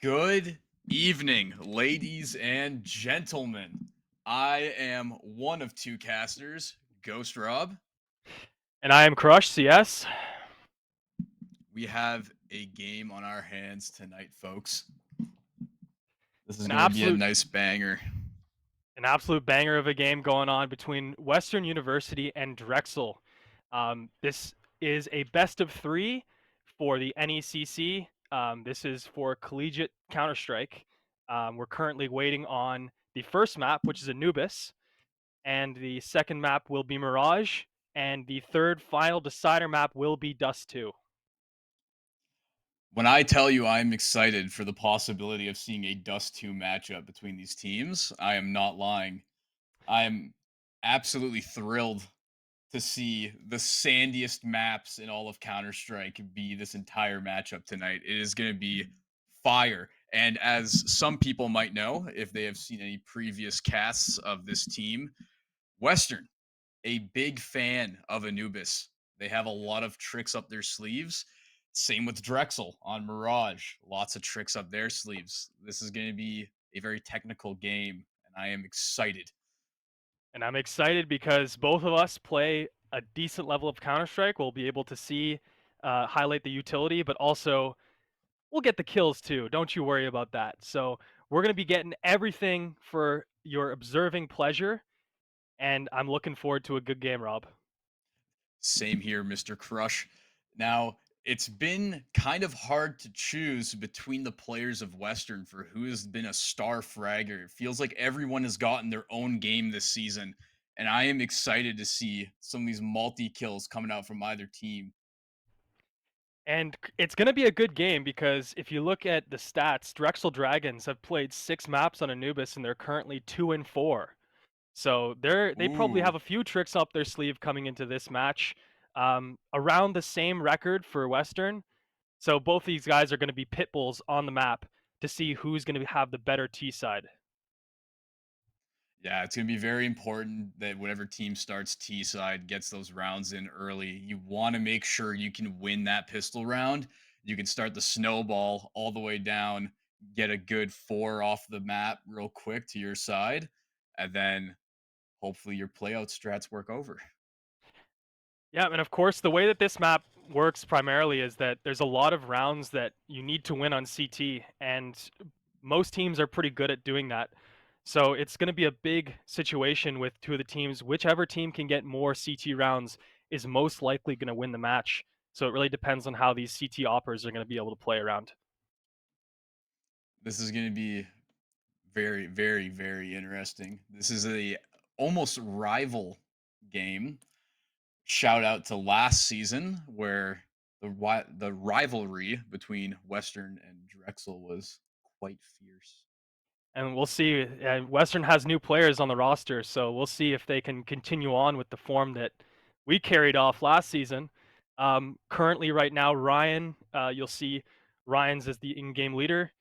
Good evening, ladies and gentlemen. I am one of two casters, Ghost Rob. And I am Crush CS. We have a game on our hands tonight, folks. This is An going to be a absolute nice banger. an absolute banger of a game going on between Western University and Drexel. This is a best of three for the NECC. This is for collegiate Counter-Strike. We're currently waiting on the first map, which is Anubis, and the second map will be Mirage, and the third final decider map will be Dust 2. When I tell you I'm excited for the possibility of seeing a Dust 2 matchup between these teams, I am not lying. I am absolutely thrilled to see the sandiest maps in all of Counter Strike be this entire matchup tonight. It is going to be fire. And as some people might know, if they have seen any previous casts of this team, Western, a big fan of Anubis. They have a lot of tricks up their sleeves. Same with Drexel on Mirage. Lots of tricks up their sleeves. This is going to be a very technical game, and I am excited. And I'm excited because both of us play a decent level of Counter Strike. We'll be able to see, highlight the utility, but also we'll get the kills too. Don't you worry about that. So we're going to be getting everything for your observing pleasure. And I'm looking forward to a good game, Rob. Same here, Mr. Crush. Now, it's been kind of hard to choose between the players of Western for who has been a star fragger. It feels like everyone has gotten their own game this season, and I am excited to see some of these multi kills coming out from either team. And it's going to be a good game because if you look at the stats, Drexel Dragons have played 6 maps on Anubis and they're currently 2-4. So they probably Ooh, have a few tricks up their sleeve coming into this match. Around the same record for Western. So both these guys are going to be pit bulls on the map to see who's going to have the better T side. yeah, it's going to be very important that whatever team starts T side gets those rounds in early. You want to make sure you can win that pistol round. You can start the snowball all the way down, get a good 4 off the map real quick to your side, and then hopefully your playout strats work over. Yeah, and of course, the way that this map works primarily is that there's a lot of rounds that you need to win on CT, and most teams are pretty good at doing that. So it's going to be a big situation with two of the teams. Whichever team can get more CT rounds is most likely going to win the match. So it really depends on how these CT operators are going to be able to play around. This is going to be very, very, very interesting. This is a almost rival game. Shout out to last season where the rivalry between Western and Drexel was quite fierce. And we'll see. Western has new players on the roster, so we'll see if they can continue on with the form that we carried off last season. Currently, right now, Ryan, you'll see Ryan's as the in-game leader.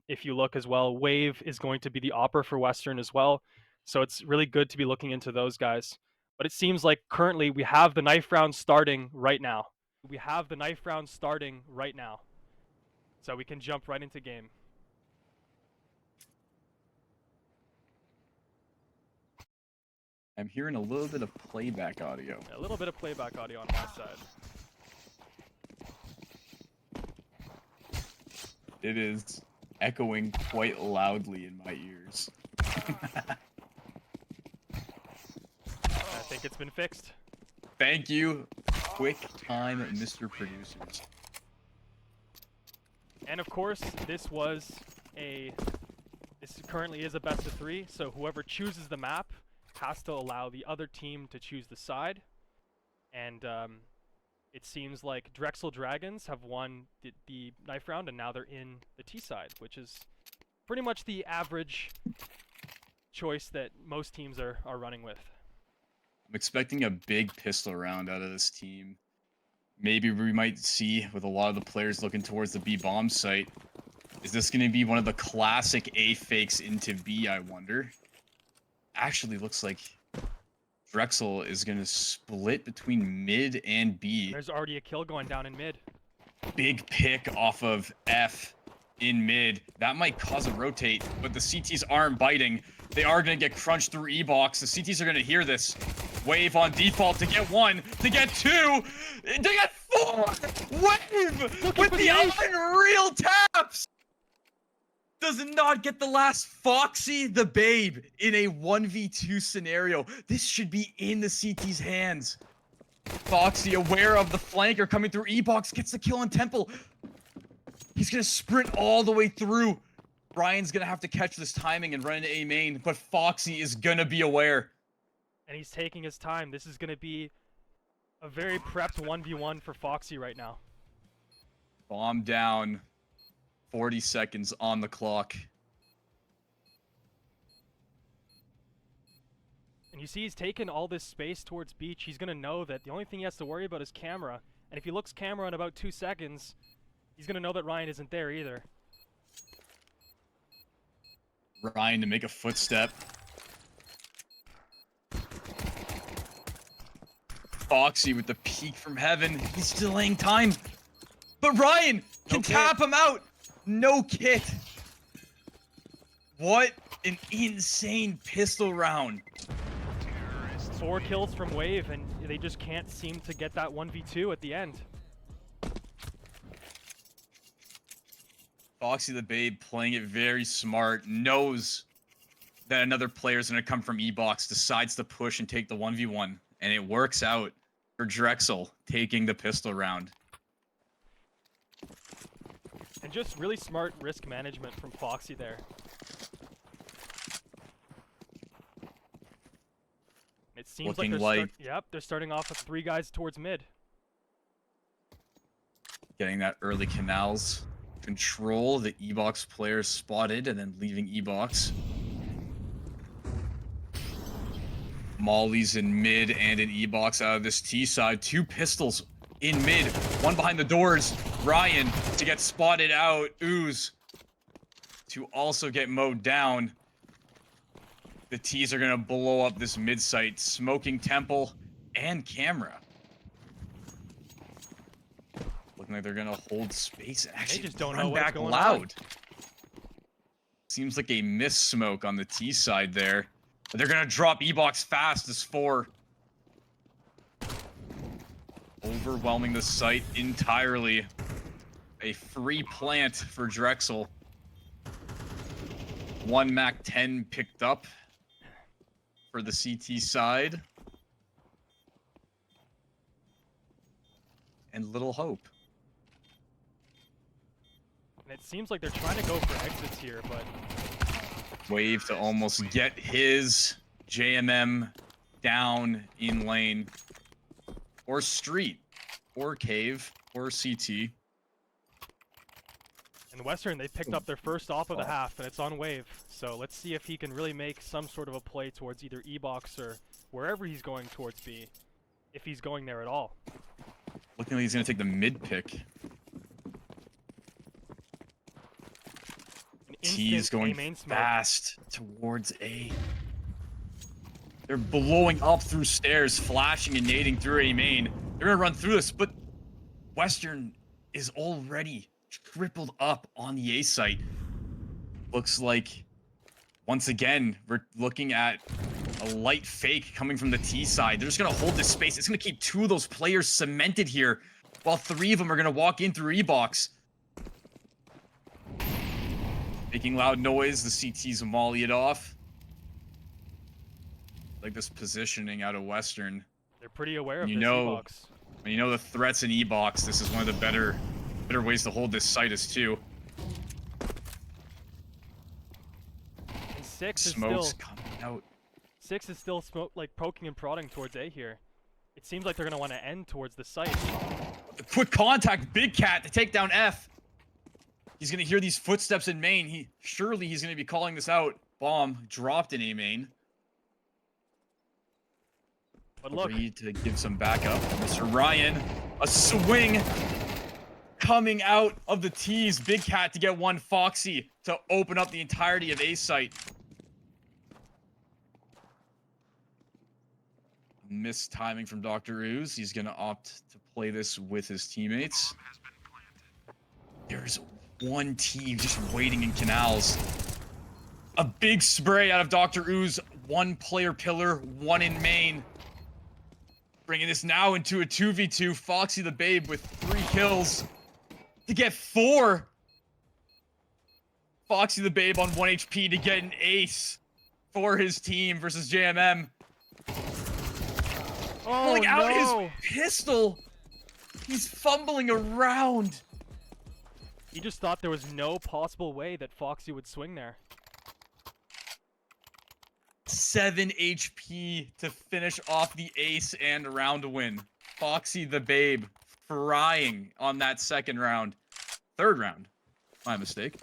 If you look as well, Wave is going to be the opera for Western as well. So it's really good to be looking into those guys. But it seems like currently we have the knife round starting right now. We have the knife round starting right now. So we can jump right into game. I'm hearing a little bit of playback audio. A little bit of playback audio on my side. It is echoing quite loudly in my ears. I think it's been fixed. Thank you. Quick time, Mr. Producers. And of course, this currently is a best of 3, so whoever chooses the map has to allow the other team to choose the side. And it seems like Drexel Dragons have won the knife round, and now they're in the T side, which is pretty much the average choice that most teams are running with. I'm expecting a big pistol round out of this team. Maybe we might see with a lot of the players looking towards the B bomb site. Is this going to be one of the classic A fakes into B, I wonder? Actually, looks like Drexel is going to split between mid and And B. there's already a kill going down in mid. Big pick off of F. in mid. That might cause a rotate, but the CTs aren't biting. They are going to get crunched through E-Box. The CTs are going to hear this. Wave on default to get 1, to get 2, to get 4! Wave with the unreal taps! Does not get the last. Foxy the Babe in a 1v2 scenario. This should be in the CT's hands. Foxy, aware of the flanker coming through E-Box, gets the kill on Temple. He's going to sprint all the way through. Brian's going to have to catch this timing and run into A main, but Foxy is going to be aware. And he's taking his time. This is going to be a very prepped 1v1 for Foxy right now. Bomb down. 40 seconds on the clock. And you see he's taken all this space towards Beach. He's going to know that the only thing he has to worry about is camera. And if he looks camera in about 2 seconds, he's going to know that Ryan isn't there either. Ryan to make a footstep. Foxy with the peek from heaven. He's delaying time. But Ryan can tap him out. No kit. What an insane pistol round. 4 kills from Wave, and they just can't seem to get that 1v2 at the end. Foxy the Babe playing it very smart, knows that another player is going to come from E-Box, decides to push and take the 1v1, and it works out for Drexel taking the pistol round. And just really smart risk management from Foxy there. It seems Looking like they're starting off with 3 guys towards mid. Getting that early canals control. The E-Box players spotted and then leaving E-Box. Molly's in mid and in E-Box out of this T side. 2 pistols in mid. 1 behind the doors. Ryan to get spotted out. Ooze to also get mowed down. The T's are going to blow up this mid site. Smoking Temple and camera. Looking like they're going to hold space. Actually, they just don't run know what's back going loud. on. Seems like a miss smoke on the T side there. But they're going to drop E-Box fast as 4. Overwhelming the site entirely. A free plant for Drexel. 1 Mac 10 picked up for the CT side. And little hope. And it seems like they're trying to go for exits here, but... Wave to almost get his JMM down in lane. Or street. Or cave. Or CT. And Western, they picked up their first off of the half, and it's on Wave. So let's see if he can really make some sort of a play towards either E-Box or wherever he's going towards B. If he's going there at all. Looking like he's going to take the mid pick. T's going fast towards A. They're blowing up through stairs, flashing and nading through A main. They're going to run through this, but Western is already tripled up on the A site. Looks like, once again, we're looking at a light fake coming from the T side. They're just going to hold this space. It's going to keep 2 of those players cemented here, while 3 of them are going to walk in through E-Box. Making loud noise, the CT's volley it off. Like this positioning out of Western. They're pretty aware of this E-Box. When you know the threats in E-Box, this is one of the better ways to hold this site is too. And 6 Smoke's coming out. 6 is still poking and prodding towards A here. It seems like they're gonna want to end towards the site. The quick contact, Big Cat to take down F. He's gonna hear these footsteps in main. Surely he's gonna be calling this out. Bomb dropped in A main. But look, Ready to give some backup. Mr. Ryan, a swing coming out of the T's. Big Cat to get 1. Foxy to open up the entirety of A site. Missed timing from Dr. Ooze. He's gonna opt to play this with his teammates. There's one team just waiting in canals. A big spray out of Dr. Ooze. One player pillar, one in main. Bringing this now into a 2v2. Foxy the Babe with 3 kills to get 4. Foxy the Babe on 1 HP to get an ace for his team versus JMM. Oh, Pulling out no. his pistol. He's fumbling around. He just thought there was no possible way that Foxy would swing there. 7 HP to finish off the ace and round win. Foxy the Babe frying on that second round. Third round. My mistake.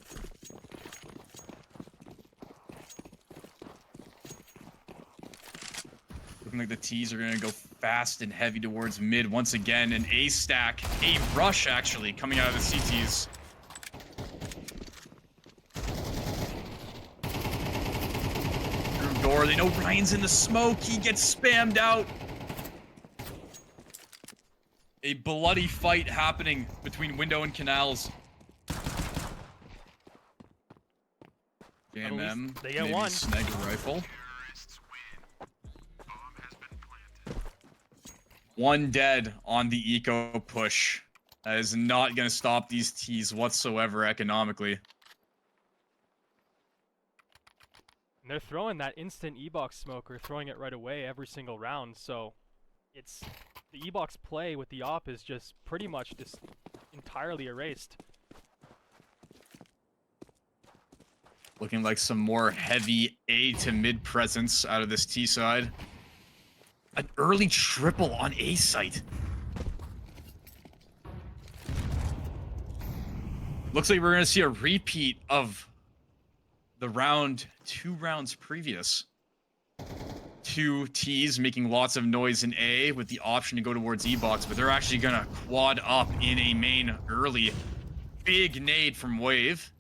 Looking like the T's are going to go fast and heavy towards mid once again. An A stack, a rush actually, coming out of the CTs. Through door, they know Ryan's in the smoke. He gets spammed out. A bloody fight happening between window and canals. JMM, they get maybe one. snag a rifle. One dead on the eco push. That is not going to stop these T's whatsoever economically. And they're throwing that instant E-box smoker, throwing it right away every single round, so it's the E-box play with the op is just pretty much just entirely erased. Looking like some more heavy A to mid presence out of this T side. An early triple on A site. Looks like we're going to see a repeat of the round 2 rounds previous. 2 T's making lots of noise in A with the option to go towards E-box, but they're actually going to quad up in a main early. Big nade from Wave.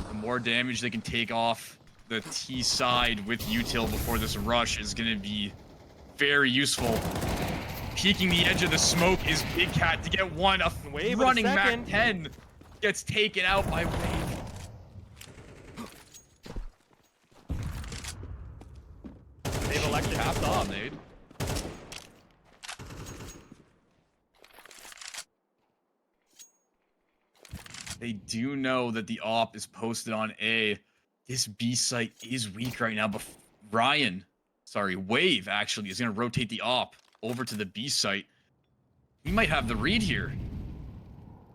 The more damage they can take off the T side with util before this rush is going to be very useful. Peeking the edge of the smoke is Big Cat to get one. A Wave running in a Mac second. 10 gets taken out by Wave. They've elected to Half stop. on, dude. They do know that the op is posted on A. This B site is weak right now, but Wave actually is going to rotate the op over to the B site. He might have the read here.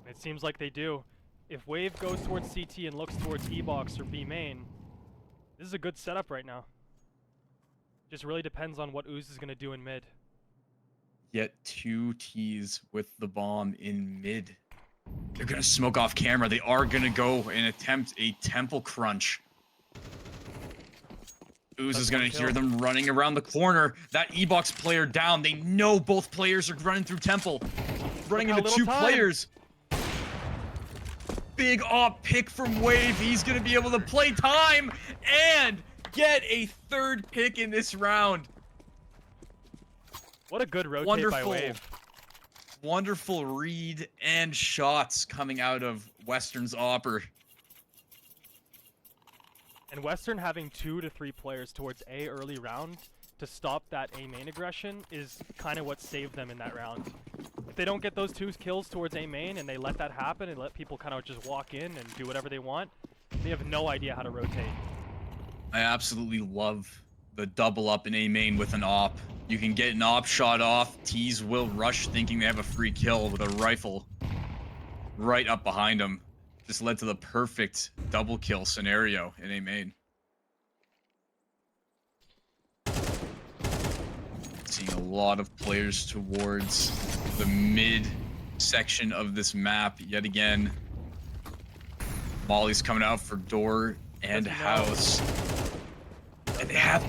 It seems like they do. If Wave goes towards CT and looks towards E-box or B main, this is a good setup right now. Just really depends on what Ooze is going to do in mid. Yet 2 T's with the bomb in mid. They're going to smoke off camera. They are going to go and attempt a temple crunch. Ooze is going to hear them running around the corner. That E-box player down. They know both players are running through temple. Running into 2 players. Big op pick from Wave. He's going to be able to play time and get a 3rd pick in this round. What a good rotate by Wave. Wonderful read and shots coming out of Western's opper. And Western having 2 to 3 players towards A early round to stop that A main aggression is kind of what saved them in that round. If they don't get those 2 kills towards A main and they let that happen and let people kind of just walk in and do whatever they want, they have no idea how to rotate. I absolutely love the double up in A main with an op. You can get an op shot off. T's will rush thinking they have a free kill with a rifle right up behind them. Just led to the perfect double kill scenario in A main. Seeing a lot of players towards the mid section of this map yet again. Molly's coming out for door and house. And they have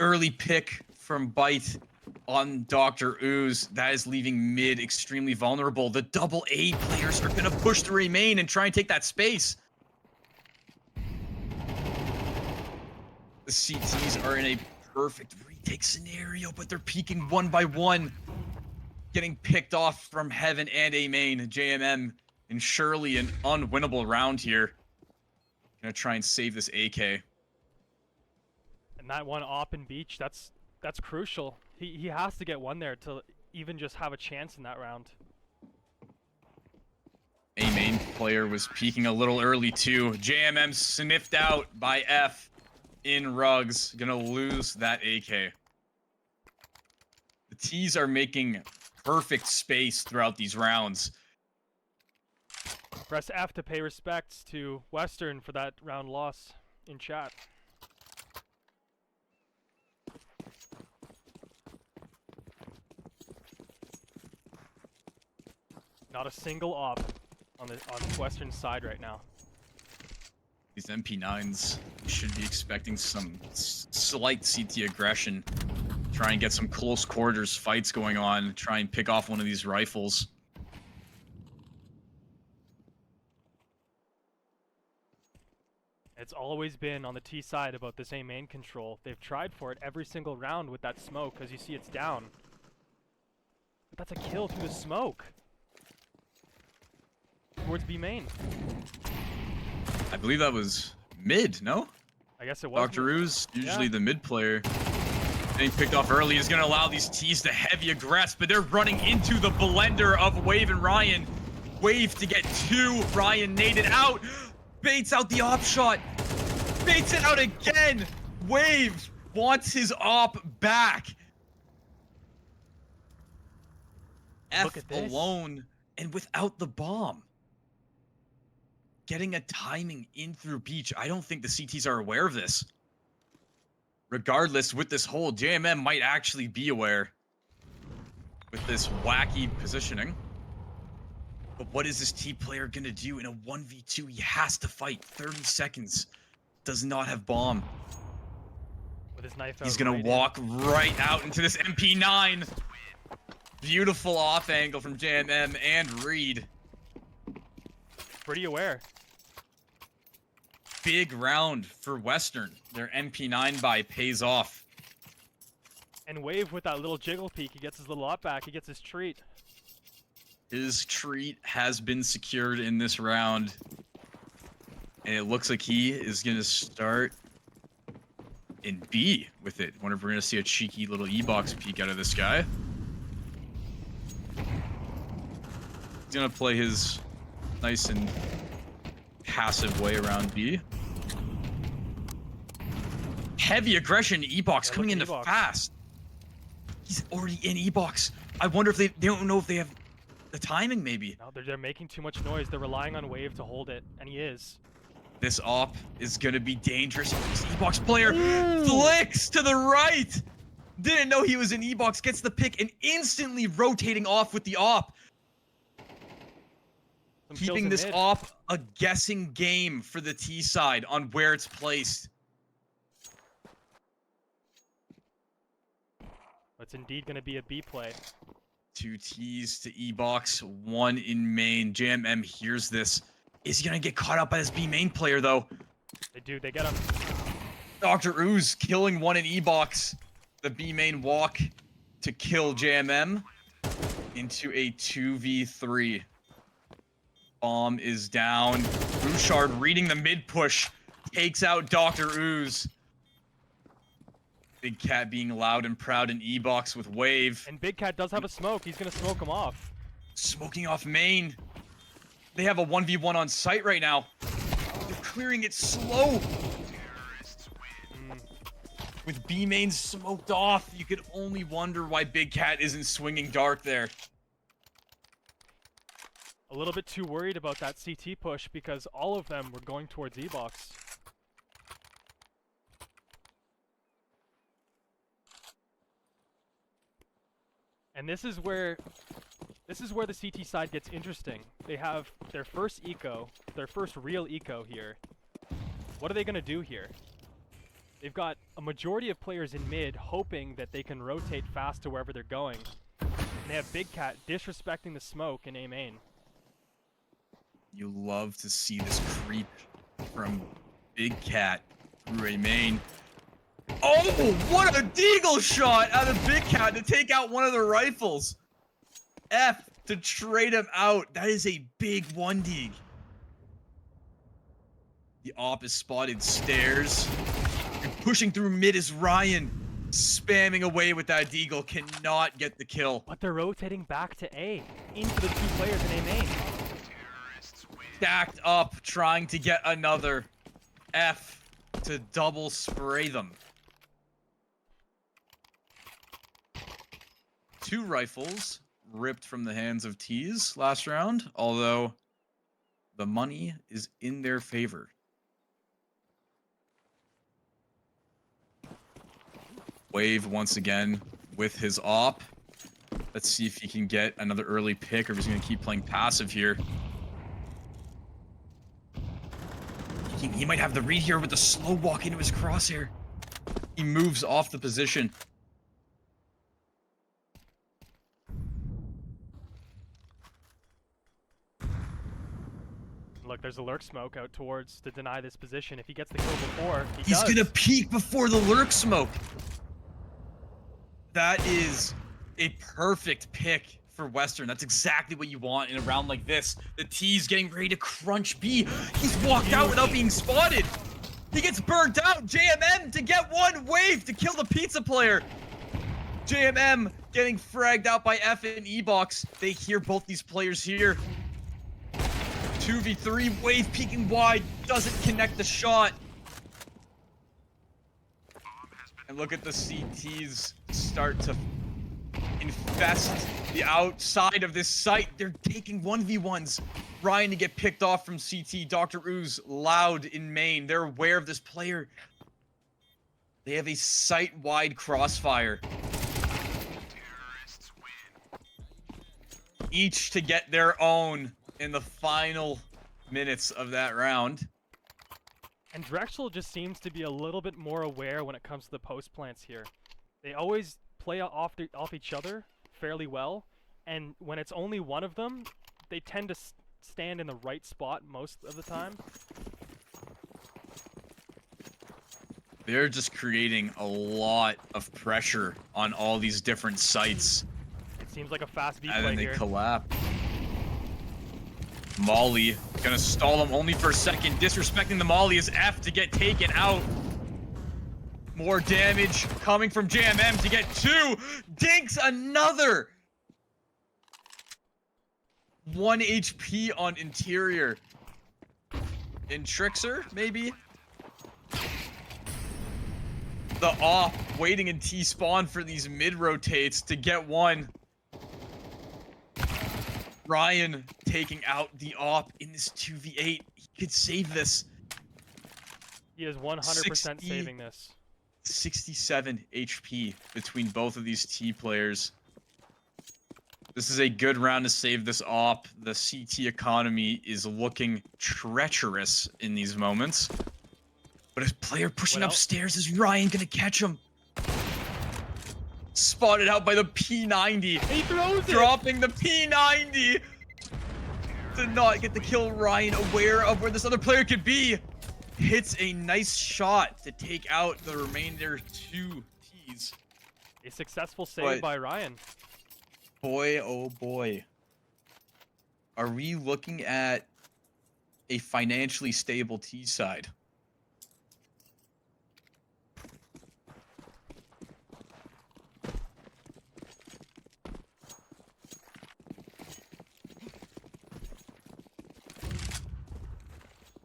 early pick from Bite on Dr. Ooze. That is leaving mid extremely vulnerable. The double A players are going to push through A main and try and take that space. The CTs are in a perfect retake scenario, but they're peeking one by one. getting picked off from Heaven and A main. JMM and surely an unwinnable round here. Gonna try and save this AK. And that one op in Beach, that's crucial. He has to get one there to even just have a chance in that round. A main player was peeking a little early too. JMM sniffed out by F in Rugs. Gonna lose that AK. The T's are making perfect space throughout these rounds. Press F to pay respects to Western for that round loss in chat. Not a single op on Western side right now. These MP9s, you should be expecting some slight CT aggression. Try and get some close quarters fights going on. Try and pick off one of these rifles. It's always been on the T side about this A main control. They've tried for it every single round with that smoke, as you see it's down. But that's a kill through the smoke. Towards B main. I believe that was mid, no? I guess it was. Dr. Ooze, usually the mid player. Getting picked off early is going to allow these T's to heavy aggress, but they're running into the blender of Wave and Ryan. Wave to get two. Ryan naded out. Baits out the op shot. Baits it out again. Wave wants his op back. Look at this. Alone and without the bomb. Getting a timing in through Beach. I don't think the CTs are aware of this. Regardless, with this hold, JMM might actually be aware with this wacky positioning. But what is this T player gonna do in a 1v2? He has to fight. 30 seconds. Does not have bomb. With his knife out. He's gonna walk right out into this MP9. Beautiful off angle from JMM and Reed. Pretty aware. Big round for Western. Their MP9 buy pays off. And Wave with that little jiggle peek, he gets his little op back, he gets his treat. His treat has been secured in this round. And it looks like he is going to start in B with it. Wonder if we're going to see a cheeky little E-box peek out of this guy. He's going to play his nice and passive way around B. Heavy aggression E-box coming into fast. He's already in E-box. I wonder if they don't know if they have the timing, maybe. No, they're making too much noise. They're relying on Wave to hold it, and he is. This op is gonna be dangerous. This E-box player flicks to the right. Didn't know he was in E-box. Gets the pick and instantly rotating off with the op. Keeping this op a guessing game for the T side on where it's placed. It's indeed going to be a B play. Two T's to E-box, one in main. JMM hears this. Is he gonna get caught up by this B main player though? They do, they get him. Dr. Ooze killing one in E-box. The B main walk to kill JMM into a 2v3. Bomb is down. Bouchard reading the mid push. Takes out Dr. Ooze. Big Cat being loud and proud in E-box with Wave. And Big Cat does have a smoke. He's going to smoke him off. Smoking off main. They have a 1v1 on site right now. They're clearing it slow. With B main smoked off, you could only wonder why Big Cat isn't swinging dark there. A little bit too worried about that CT push because all of them were going towards E-box. And this is where the CT side gets interesting. They have their first eco, their first real eco here. What are they going to do here? They've got a majority of players in mid hoping that they can rotate fast to wherever they're going. And they have Big Cat disrespecting the smoke in A main. You love to see this creep from Big Cat through A main. Oh, what a deagle shot out of Big Cat to take out one of the rifles. F to trade him out. That is a big 1D. The op is spotted stairs. And pushing through mid is Ryan. Spamming away with that deagle. Cannot get the kill. But they're rotating back to A. Into the 2 players in A main. Stacked up, trying to get another F to double spray them. 2 rifles ripped from the hands of T's last round, although the money is in their favor. Wave once again with his op. Let's see if he can get another early pick or if he's going to keep playing passive here. He might have the read here with the slow walk into his crosshair. He moves off the position. Look, there's a lurk smoke out towards to deny this position. If he gets the kill before, He's does. gonna peek before the lurk smoke. That is a perfect pick for Western. That's exactly what you want in a round like this. The T's getting ready to crunch B. He's walked out without being spotted. He gets burnt out. JMM to get 1 wave to kill the pizza player. JMM getting fragged out by F and E-Box. They hear both these players here. 2v3, wave peeking wide, doesn't connect the shot. And look at the CTs start to infest the outside of this site. They're taking 1v1s. Ryan to get picked off from CT. Dr. Ooze loud in main. They're aware of this player. They have a site-wide crossfire. Each to get their own in the final minutes of that round. And Drexel just seems to be a little bit more aware when it comes to the post plants here. They always play off each other fairly well, and when it's only one of them, they tend to stand in the right spot most of the time. They're just creating a lot of pressure on all these different sites. It seems like a fast B play And then they here. collapse. Molly gonna stall him only for a second. Disrespecting the Molly is F to get taken out. More damage coming from JMM to get 2. Dinks another. 1 HP on interior. In Trixer, maybe? The op waiting in T-spawn for these mid-rotates to get 1. Ryan taking out the op in this 2v8. He could save this. He is 100% saving this. 67 HP between both of these T players. This is a good round to save this op. The CT economy is looking treacherous in these moments. But a player pushing upstairs, is Ryan gonna catch him? Spotted out by the P90. He throws it! Dropping the P90 to not get the kill. Ryan aware of where this other player could be. Hits a nice shot to take out the remainder 2 T's. A successful save by Ryan. Boy, oh boy. Are we looking at a financially stable T side?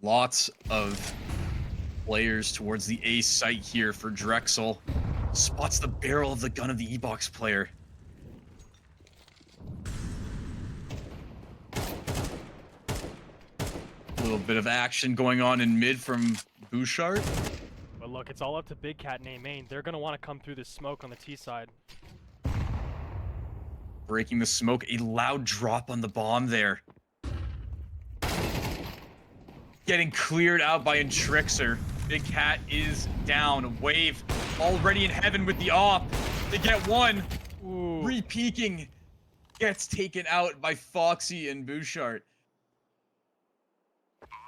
Lots of players towards the A site here for Drexel. Spots the barrel of the gun of the E-Box player. A little bit of action going on in mid from Bouchard. But look, it's all up to Big Cat and A main. They're going to want to come through this smoke on the T side. Breaking the smoke, a loud drop on the bomb there. Getting cleared out by Intrixer. Big Cat is down. Wave already in heaven with the op to get 1. Ooh. Re-peeking. Gets taken out by Foxy and Bouchard.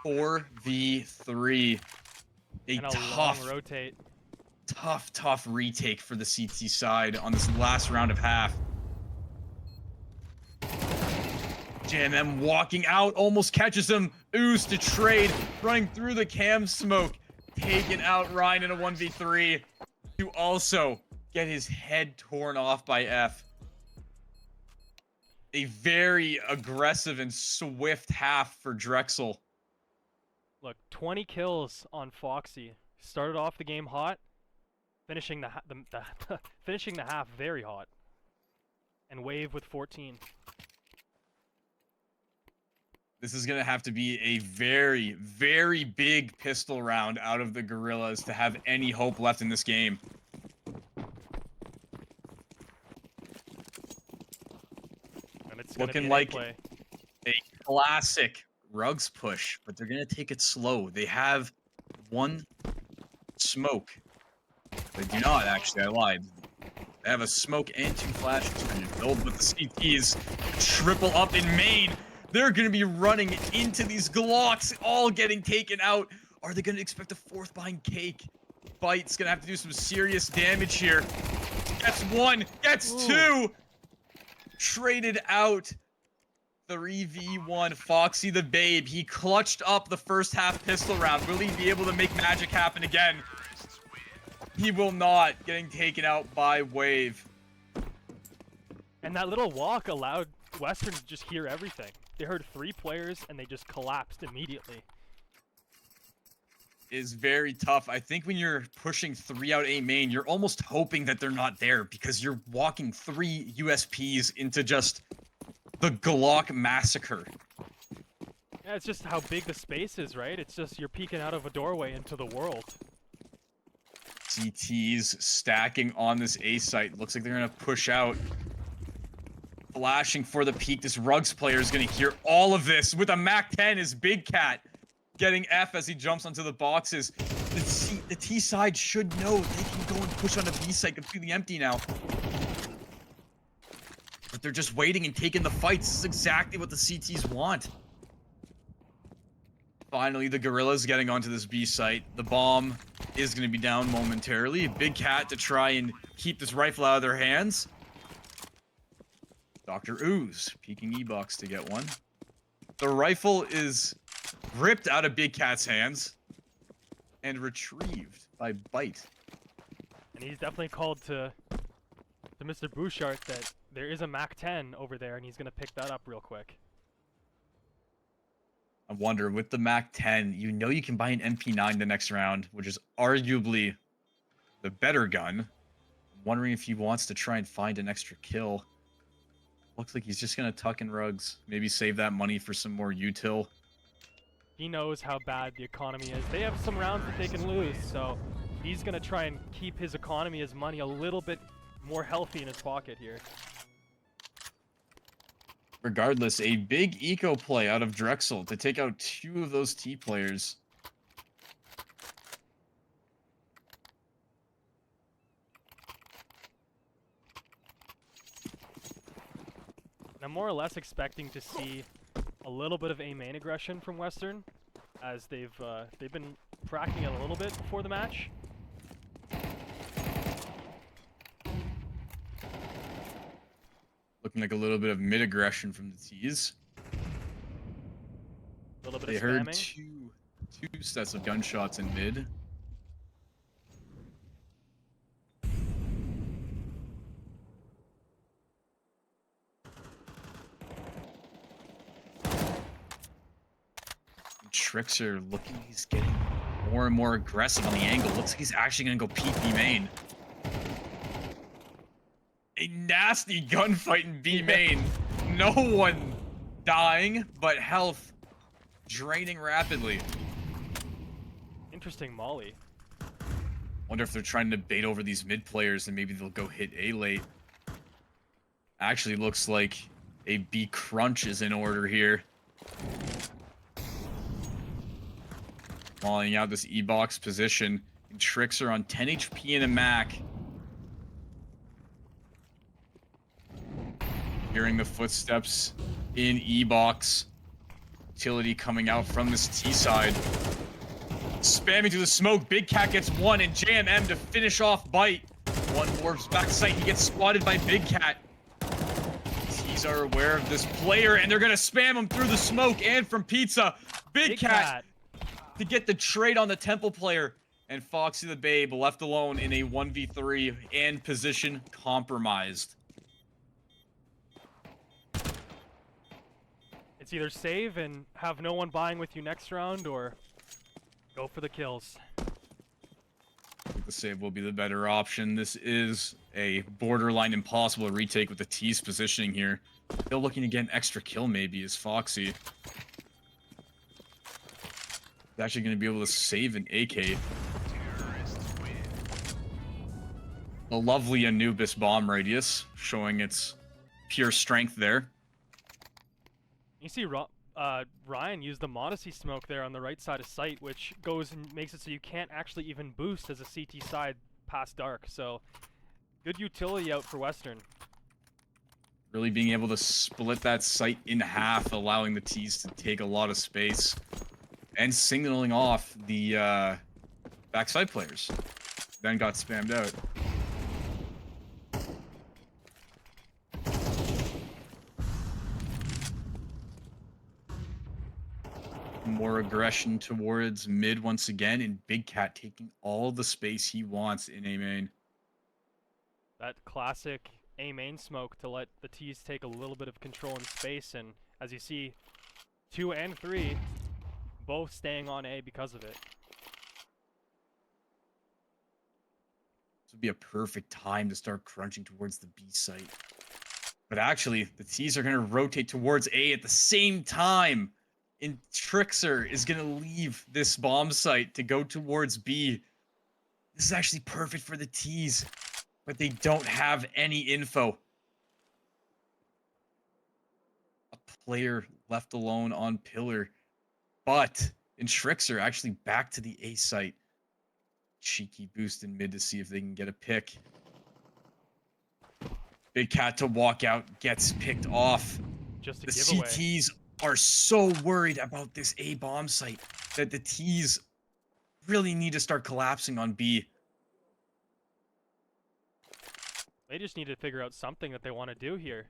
4v3. A long rotate. Tough retake for the CT side on this last round of half. JMM walking out, almost catches him. Ooze to trade, running through the cam smoke, taking out Ryan in a 1v3 to also get his head torn off by F. A very aggressive and swift half for Drexel. Look, 20 kills on Foxy. Started off the game hot, finishing the finishing the half very hot. And Wave with 14. This is going to have to be a very, very big pistol round out of the Gorillas to have any hope left in this game. And it's looking like a classic Rugs push, but they're going to take it slow. They have one smoke. They do not, actually. I lied. They have a smoke and 2 flashes when you build with the CTs. Triple up in main. They're going to be running into these Glocks, all getting taken out. Are they going to expect a 4th behind Cake? Bite's going to have to do some serious damage here. Gets 1, gets 2. Traded out. 3v1. Foxy the Babe. He clutched up the first half pistol round. Will he be able to make magic happen again? He will not. Getting taken out by Wave. And that little walk allowed Western to just hear everything. They heard 3 players and they just collapsed immediately. Is very tough. I think when you're pushing 3 out A main, you're almost hoping that they're not there because you're walking 3 USPs into just the Glock massacre. Yeah, it's just how big the space is, right? It's just you're peeking out of a doorway into the world. CTs stacking on this A site. Looks like they're going to push out. Flashing for the peak. This Rugs player is going to hear all of this with a MAC-10 is Big Cat getting F as he jumps onto the boxes. The T side should know they can go and push on the B side completely empty now. But they're just waiting and taking the fights. This is exactly what the CTs want. Finally, the Gorillas getting onto this B site. The bomb is going to be down momentarily. Big Cat to try and keep this rifle out of their hands. Dr. Ooze peeking E-Box to get one. The rifle is ripped out of Big Cat's hands and retrieved by Bite. And he's definitely called to Mr. Bouchard that there is a MAC-10 over there and he's going to pick that up real quick. I wonder, with the MAC-10, you know you can buy an MP9 the next round, which is arguably the better gun. I'm wondering if he wants to try and find an extra kill. Looks like he's just going to tuck in Rugs. Maybe save that money for some more util. He knows how bad the economy is. They have some rounds that they can lose, so he's going to try and keep his economy, his money, a little bit more healthy in his pocket here. Regardless, a big eco play out of Drexel to take out 2 of those T players. And I'm more or less expecting to see a little bit of A main aggression from Western, as they've been cracking it a little bit before the match. Looking like a little bit of mid aggression from the T's. A little bit They of heard spamming. two sets of gunshots in mid. Trixer looking, he's getting more and more aggressive on the angle. Looks like he's actually going to go peek B main. A nasty gunfight in B main. No one dying, but health draining rapidly. Interesting molly. Wonder if they're trying to bait over these mid players and maybe they'll go hit A late. Actually looks like a B crunch is in order here. Mollying out this E-Box position. And Trixer on 10 HP and a Mac. Hearing the footsteps in E-Box. Utility coming out from this T side. Spamming through the smoke. Big Cat gets 1 and JMM to finish off Bite. One more back sight. He gets spotted by Big Cat. T CTs are aware of this player, and they're gonna spam him through the smoke and from Pizza. Big Cat to get the trade on the Temple player, and Foxy the Babe left alone in a 1v3 and position compromised. It's either save and have no one buying with you next round, or go for the kills. I think the save will be the better option. This is a borderline impossible retake with the T's positioning here. Still looking to get an extra kill maybe is Foxy. He's actually going to be able to save an AK. A lovely Anubis bomb radius, showing its pure strength there. You see Ryan use the Modesty smoke there on the right side of sight, which goes and makes it so you can't actually even boost as a CT side past dark. So good utility out for Western. Really being able to split that site in half, allowing the T's to take a lot of space. And signaling off the backside players. Then got spammed out. More aggression towards mid once again, and Big Cat taking all the space he wants in A main. That classic A main smoke to let the T's take a little bit of control in space, and as you see, 2 and 3 both staying on A because of it. This would be a perfect time to start crunching towards the B site. But actually, the T's are going to rotate towards A at the same time. And Drexel is going to leave this bomb site to go towards B. This is actually perfect for the T's, but they don't have any info. A player left alone on pillar, but in Drexel actually back to the A site. Cheeky boost in mid to see if they can get a pick. Big Cat to walk out, gets picked off. Just a The giveaway. CTs are so worried about this A bomb site that the T's really need to start collapsing on B. They just need to figure out something that they want to do here.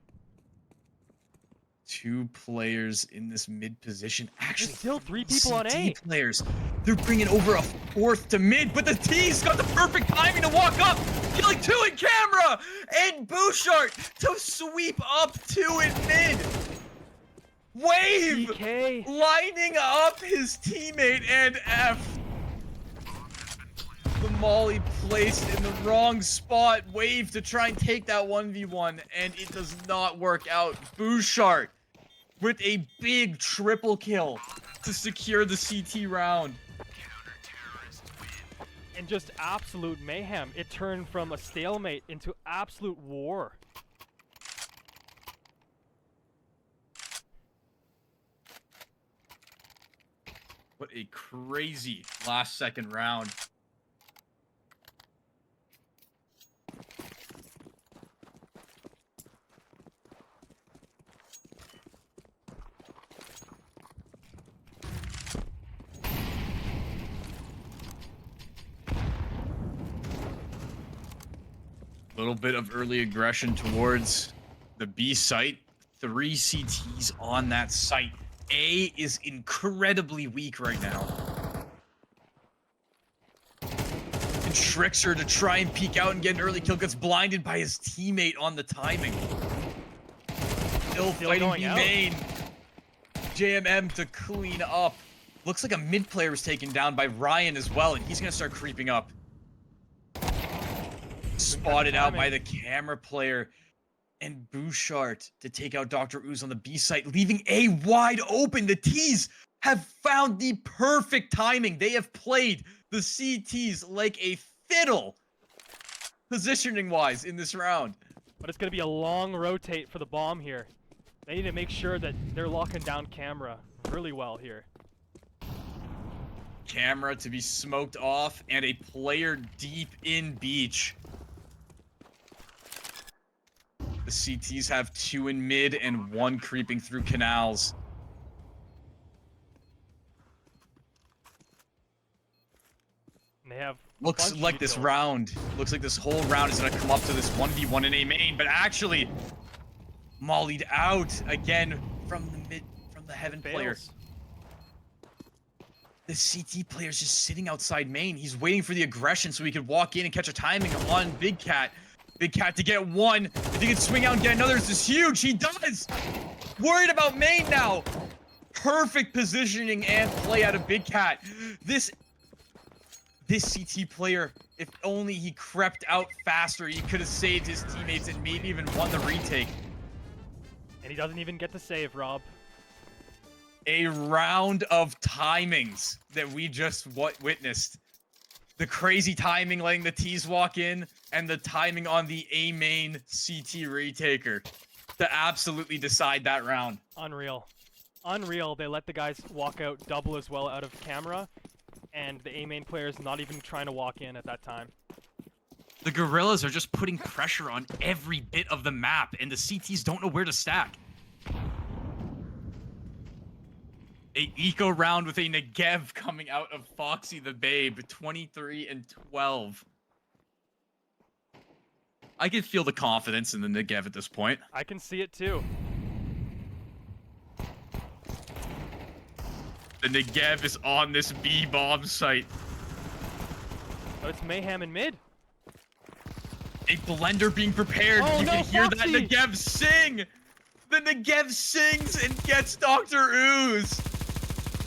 2 players in this mid position. Actually, There's still 3 people on CT A. players. They're bringing over a 4th to mid, but the T's got the perfect timing to walk up, killing 2 in camera, and Bouchard to sweep up 2 in mid. Wave DK. lining up his teammate, and F. The molly placed in the wrong spot. Wave to try and take that 1v1, and it does not work out. Bouchard with a big triple kill to secure the CT round. And just absolute mayhem. It turned from a stalemate into absolute war. What a crazy last second round. Little bit of early aggression towards the B site. 3 CTs on that site. A is incredibly weak right now. And Drexel to try and peek out and get an early kill, gets blinded by his teammate on the timing. Still fighting B main. JMM to clean up. Looks like a mid player was taken down by Ryan as well, and he's gonna start creeping up. Spotted out by the camera player, and Bouchard to take out Dr. Ooze on the B site, leaving A wide open. The T's have found the perfect timing. They have played the CTs like a fiddle, positioning-wise in this round. But it's going to be a long rotate for the bomb here. They need to make sure that they're locking down camera really well here. Camera to be smoked off, and a player deep in beach. The CTs have 2 in mid and 1 creeping through canals. And they have Looks like this round, looks like this whole round is going to come up to this 1v1 in A main, but actually, mollied out again from the heaven player. Fails. The CT player's just sitting outside main. He's waiting for the aggression so he could walk in and catch a timing on Big Cat. Big Cat to get one. If he can swing out and get another, this is huge. He does. Worried about main now. Perfect positioning and play out of Big Cat. This CT player, if only he crept out faster, he could have saved his teammates and maybe even won the retake. And he doesn't even get to save, Rob. A round of timings that we just witnessed. The crazy timing letting the T's walk in, and the timing on the A main CT retaker to absolutely decide that round. Unreal. Unreal. They let the guys walk out double as well out of camera, and the A main player is not even trying to walk in at that time. The Gorillas are just putting pressure on every bit of the map, and the CTs don't know where to stack. A eco round with a Negev coming out of Foxy the Babe, 23 and 12. I can feel the confidence in the Negev at this point. I can see it too. The Negev is on this B bomb site. Oh, it's mayhem in mid. A blender being prepared. Oh, You no, can hear Foxy! that Negev sing. The Negev sings and gets Dr. Ooze.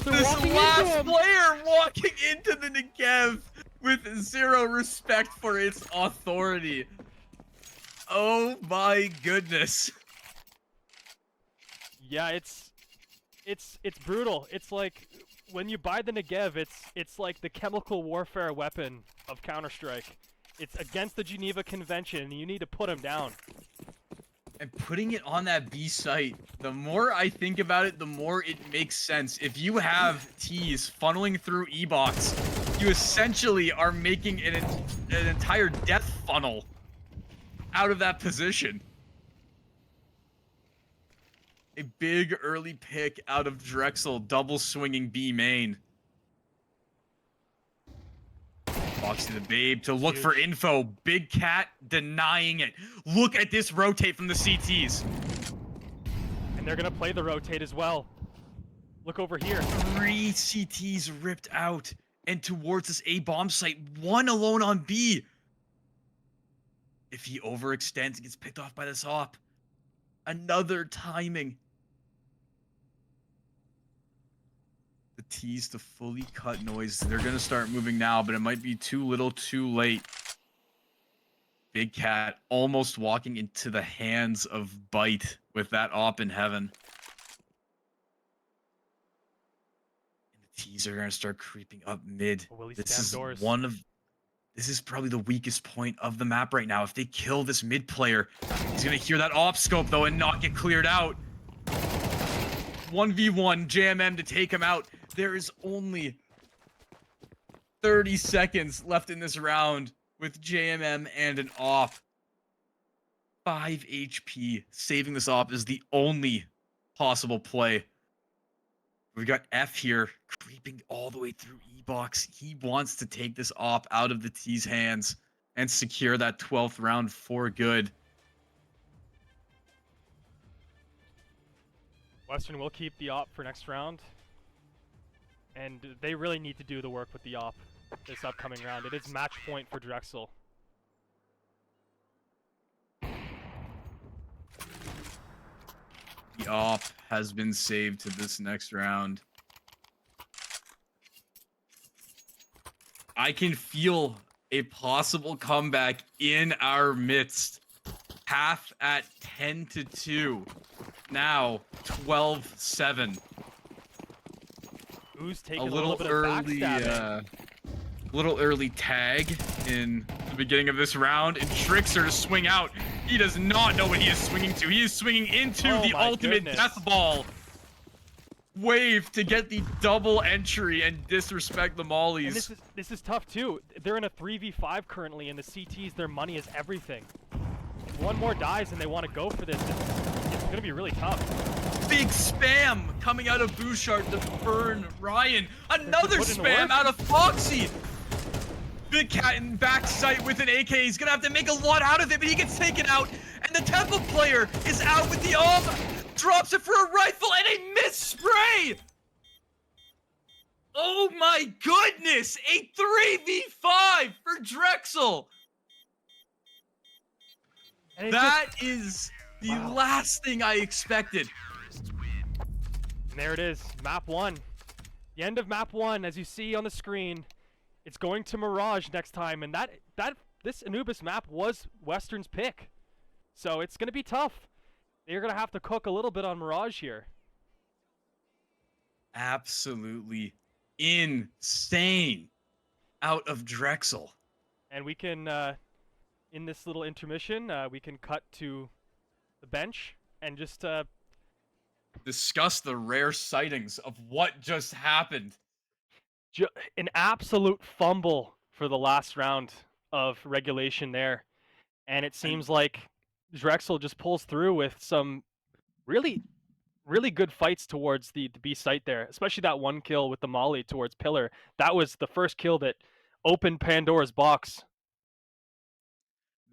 They're This walking into last him. player walking into the Negev with zero respect for its authority. Oh my goodness. Yeah, it's brutal. It's like when you buy the Negev, it's like the chemical warfare weapon of Counter-Strike. It's against the Geneva Convention, and you need to put him down. And putting it on that B site, the more I think about it, the more it makes sense. If you have T's funneling through E-Box, you essentially are making an entire death funnel out of that position. A big early pick out of Drexel, double swinging B main. Foxy the Babe to look for info. Big Cat denying it. Look at this rotate from the CTs. And they're gonna play the rotate as well. Look over here. 3 CTs ripped out and towards this A bomb site. 1 alone on B. If he overextends, he gets picked off by this op. Another timing. The T's to fully cut noise. They're going to start moving now, but it might be too little too late. Big Cat almost walking into the hands of Bite with that op in heaven. And the T's are going to start creeping up mid. Will he This spam is doors? This is probably the weakest point of the map right now. If they kill this mid player, he's going to hear that op scope though and not get cleared out. 1v1 JMM to take him out. There is only 30 seconds left in this round with JMM and an op. 5 HP. Saving this op is the only possible play. We've got F here creeping all the way through E-Box. He wants to take this op out of the T's hands and secure that 12th round for good. Western will keep the op for next round. And they really need to do the work with the op this upcoming round. It is match point for Drexel. The op has been saved to this next round. I can feel a possible comeback in our midst. Half at 10-2. Now 12-7. Who's taking A a little bit of backstabbing? Little early tag in the beginning of this round, and Trickster to swing out. He does not know what he is swinging to. He is swinging into the ultimate death ball. Wave to get the double entry and disrespect the mollies. And this is tough too. They're in a 3v5 currently, and the CTs, their money is everything. If one more dies and they want to go for this, it's going to be really tough. Big spam coming out of Bouchard to burn Ryan. Another spam out of Foxy. Big Cat in back sight with an AK. He's going to have to make a lot out of it, but he gets taken out. And the Temple player is out with the drops it for a rifle and a missed spray. Oh my goodness! A 3v5 for Drexel. And it just That is the wow. last thing I expected. And there it is, map 1. The end of map 1, as you see on the screen, it's going to Mirage next time, and this Anubis map was Western's pick. So it's going to be tough. They're going to have to cook a little bit on Mirage here. Absolutely insane out of Drexel. And we can, in this little intermission, we can cut to the bench and just Discuss the rare sightings of what just happened. an absolute fumble for the last round of regulation there. And it And seems like Drexel just pulls through with some really, really good fights towards the B site there, especially that one kill with the Molly towards Pillar. That was the first kill that opened Pandora's box.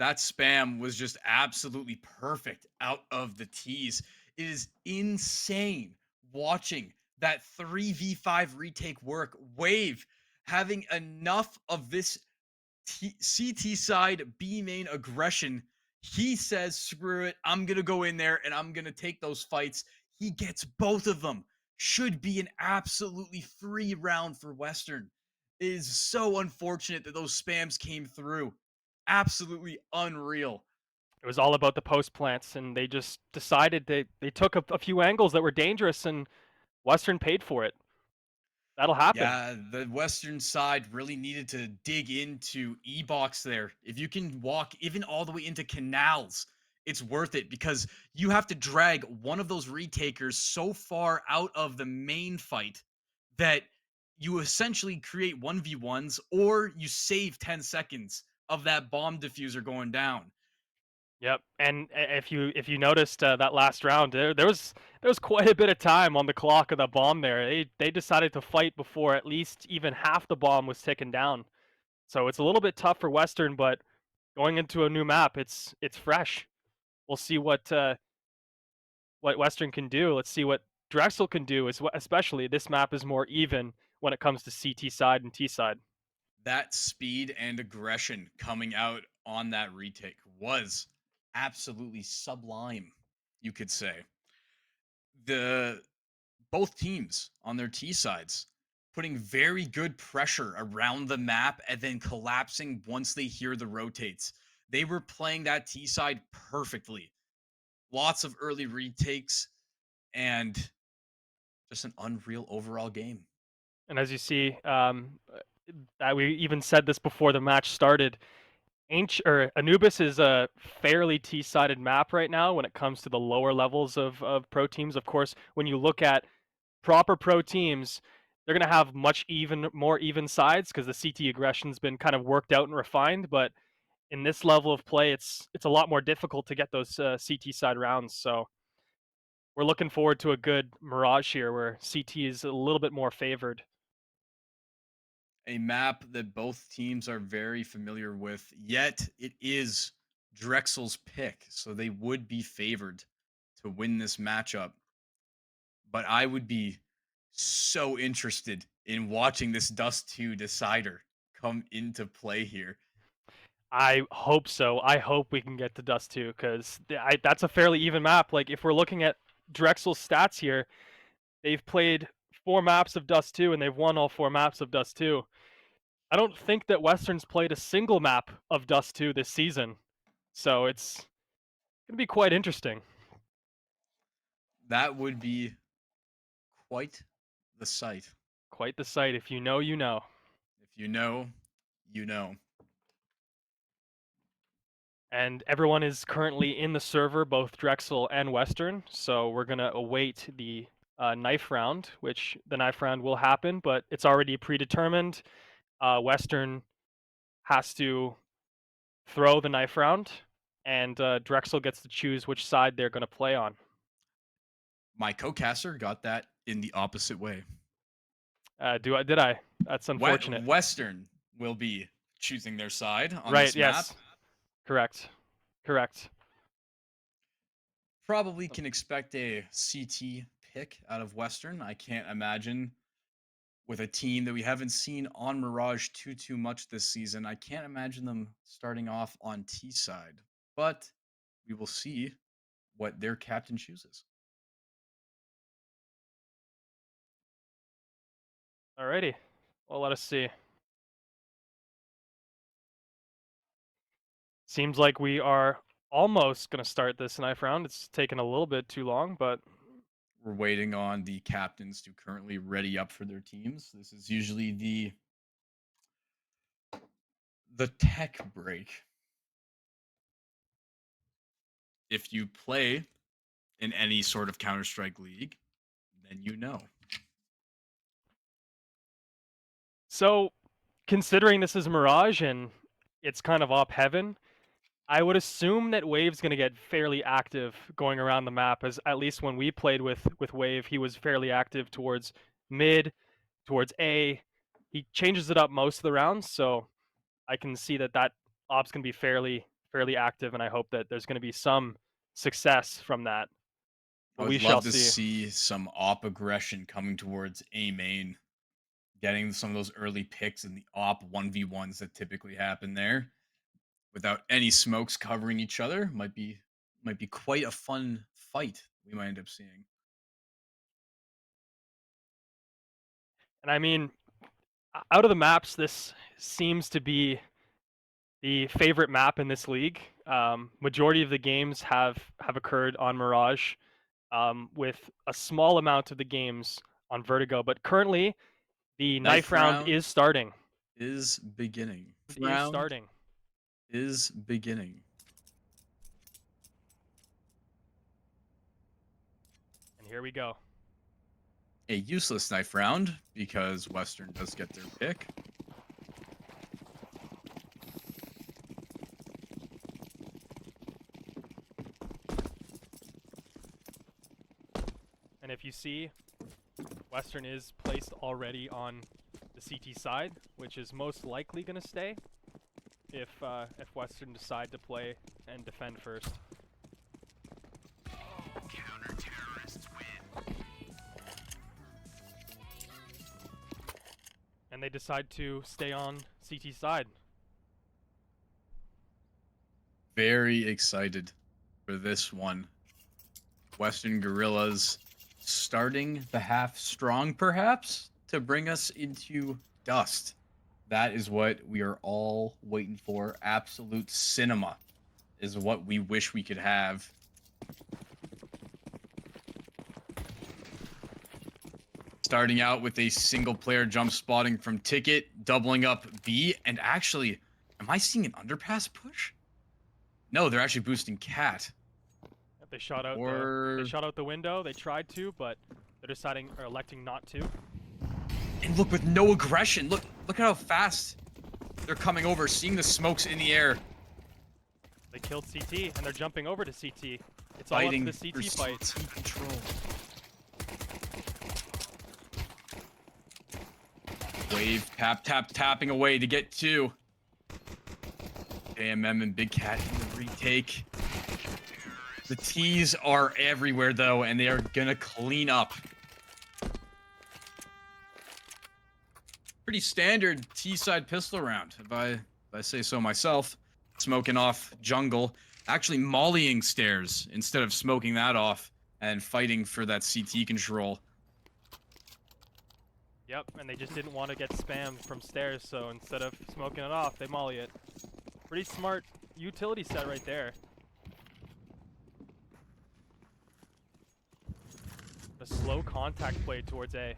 that spam was just absolutely perfect out of the tees. It is insane watching that 3v5 retake work. Wave having enough of this CT side B main aggression. He says, screw it. I'm going to go in there and I'm going to take those fights. He gets both of them. Should be an absolutely free round for Western. It is so unfortunate that those spams came through. Absolutely unreal. It was all about the post plants, and they just decided they took a few angles that were dangerous, and Western paid for it. That'll happen. Yeah, the Western side really needed to dig into E-Box there. If you can walk even all the way into canals, it's worth it because you have to drag one of those retakers so far out of the main fight that you essentially create 1v1s or you save 10 seconds of that bomb diffuser going down. Yep. And if you noticed that last round, there was quite a bit of time on the clock of the bomb there. They decided to fight before at least even half the bomb was taken down. So it's a little bit tough for Western, but going into a new map, it's fresh. We'll see what Western can do. Let's see what Drexel can do. Especially this map is more even when it comes to CT side and T side. That speed and aggression coming out on that retake was absolutely sublime, you could say. The both teams on their T sides putting very good pressure around the map and then collapsing once they hear the rotates. They were playing that T side perfectly. Lots of early retakes and just an unreal overall game. And as you see, we even said this before the match started. Anubis is a fairly T-sided map right now when it comes to the lower levels of pro teams. Of course, when you look at proper pro teams, they're going to have more even sides because the CT aggression's been kind of worked out and refined. But in this level of play, it's a lot more difficult to get those CT side rounds. So we're looking forward to a good Mirage here where CT is a little bit more favored. A map that both teams are very familiar with, yet it is Drexel's pick, so they would be favored to win this matchup. But I would be so interested in watching this Dust 2 decider come into play here. I hope so. I hope we can get to Dust 2 because that's a fairly even map. Like, if we're looking at Drexel's stats here, they've played 4 maps of Dust 2 and they've won all 4 maps of Dust 2. I don't think that Western's played a single map of Dust 2 this season. So it's going to be quite interesting. That would be quite the sight. Quite the sight. If you know, you know. If you know, you know. And everyone is currently in the server, both Drexel and Western. So we're going to await the knife round, which the knife round will happen, but it's already predetermined. Western has to throw the knife round, and Drexel gets to choose which side they're going to play on. My co-caster got that in the opposite way. Did I? That's unfortunate. Western will be choosing their side on Right, this map. yes. Correct. Correct. Probably can expect a CT pick out of Western. I can't imagine with a team that we haven't seen on Mirage too much this season. I can't imagine them starting off on T side, but we will see what their captain chooses. Alrighty. Well, let us see. Seems like we are almost going to start this knife round. It's taken a little bit too long, but We're waiting on the captains to currently ready up for their teams. This is usually the tech break. If you play in any sort of Counter-Strike league, then you know. so considering this is Mirage and it's kind of op heaven, I would assume that Wave's going to get fairly active going around the map. As at least when we played with Wave, he was fairly active towards mid, towards A. He changes it up most of the rounds, so I can see that op's going to be fairly active, and I hope that there's going to be some success from that. I But we would shall love to see. see some op aggression coming towards A main, getting some of those early picks in the op 1v1s that typically happen there without any smokes covering each other might be quite a fun fight we might end up seeing. And I mean, out of the maps, this seems to be the favorite map in this league. Majority of the games have occurred on Mirage, with a small amount of the games on Vertigo. But currently, the knife Knife round round is starting. is beginning. Is Round starting. is beginning. And here we go. A useless knife round because Western does get their pick. And if you see, Western is placed already on the CT side, which is most likely going to stay if Western decide to play and defend first. Counter-terrorists win. And they decide to stay on CT side. Very excited for this one. Western Gorillas starting the half strong, perhaps, to bring us into dust. That is what we are all waiting for. Absolute cinema is what we wish we could have. Starting out with a single player jump spotting from Ticket, doubling up B, and actually, am I seeing an underpass push? No, they're actually boosting Cat. They shot out the window. They tried to, but they're deciding or electing not to. And look, with no aggression. Look at how fast they're coming over, seeing the smokes in the air. They killed CT, and they're jumping over to CT. It's all up to the CT fight. CT control. Wave tapping away to get two. AMM and Big Cat in the retake. The T's are everywhere though, and they are gonna clean up. Pretty standard T-side pistol round, if I say so myself. Smoking off jungle, actually mollying stairs instead of smoking that off and fighting for that CT control. Yep, and they just didn't want to get spammed from stairs, so instead of smoking it off, they molly it. Pretty smart utility set right there. A slow contact play towards A.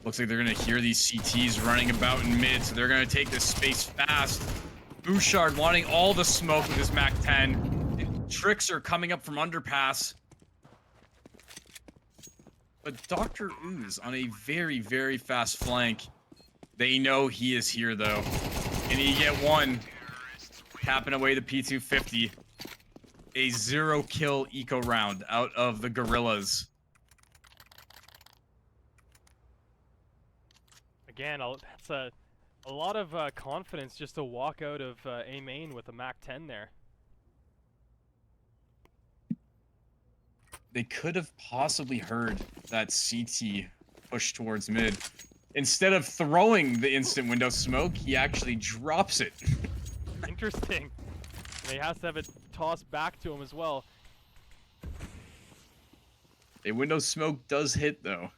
Looks like they're gonna hear these CTs running about in mid, so they're gonna take this space fast. Bouchard wanting all the smoke with his MAC-10. Tricks are coming up from underpass. But Dr. Ooze on a very fast flank. They know he is here though. Can he get one? Tapping away the P250. A 0-kill eco round out of the Gorillas. Again, that's a lot of confidence just to walk out of A main with a MAC-10 there. They could have possibly heard that CT push towards mid. Instead of throwing the instant window smoke, he actually drops it. Interesting. And he has to have it tossed back to him as well. A window smoke does hit, though.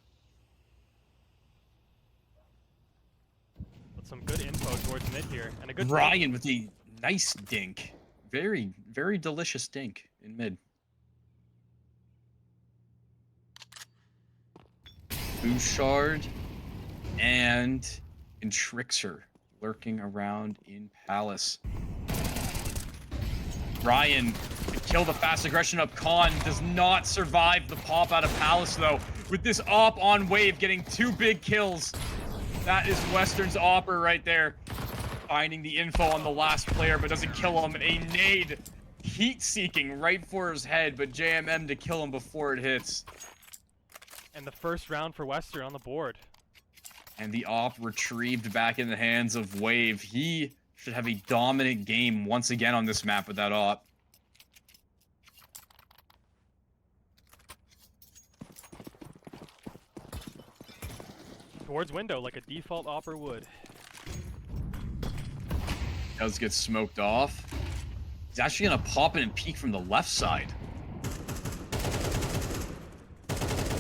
But some good info towards mid here. And a good Ryan with a nice dink. Very, very delicious dink in mid. Bouchard and Trixer lurking around in Palace. Ryan to kill the fast aggression up. Khan does not survive the pop out of Palace, though. With this op on Wave getting 2 big kills. That is Western's opper right there. Finding the info on the last player, but doesn't kill him. A nade heat-seeking right for his head, but JMM to kill him before it hits. And the first round for Western on the board. And the op retrieved back in the hands of Wave. He should have a dominant game once again on this map with that op. Towards window, like a default opper would. Does get smoked off. He's actually gonna pop in and peek from the left side.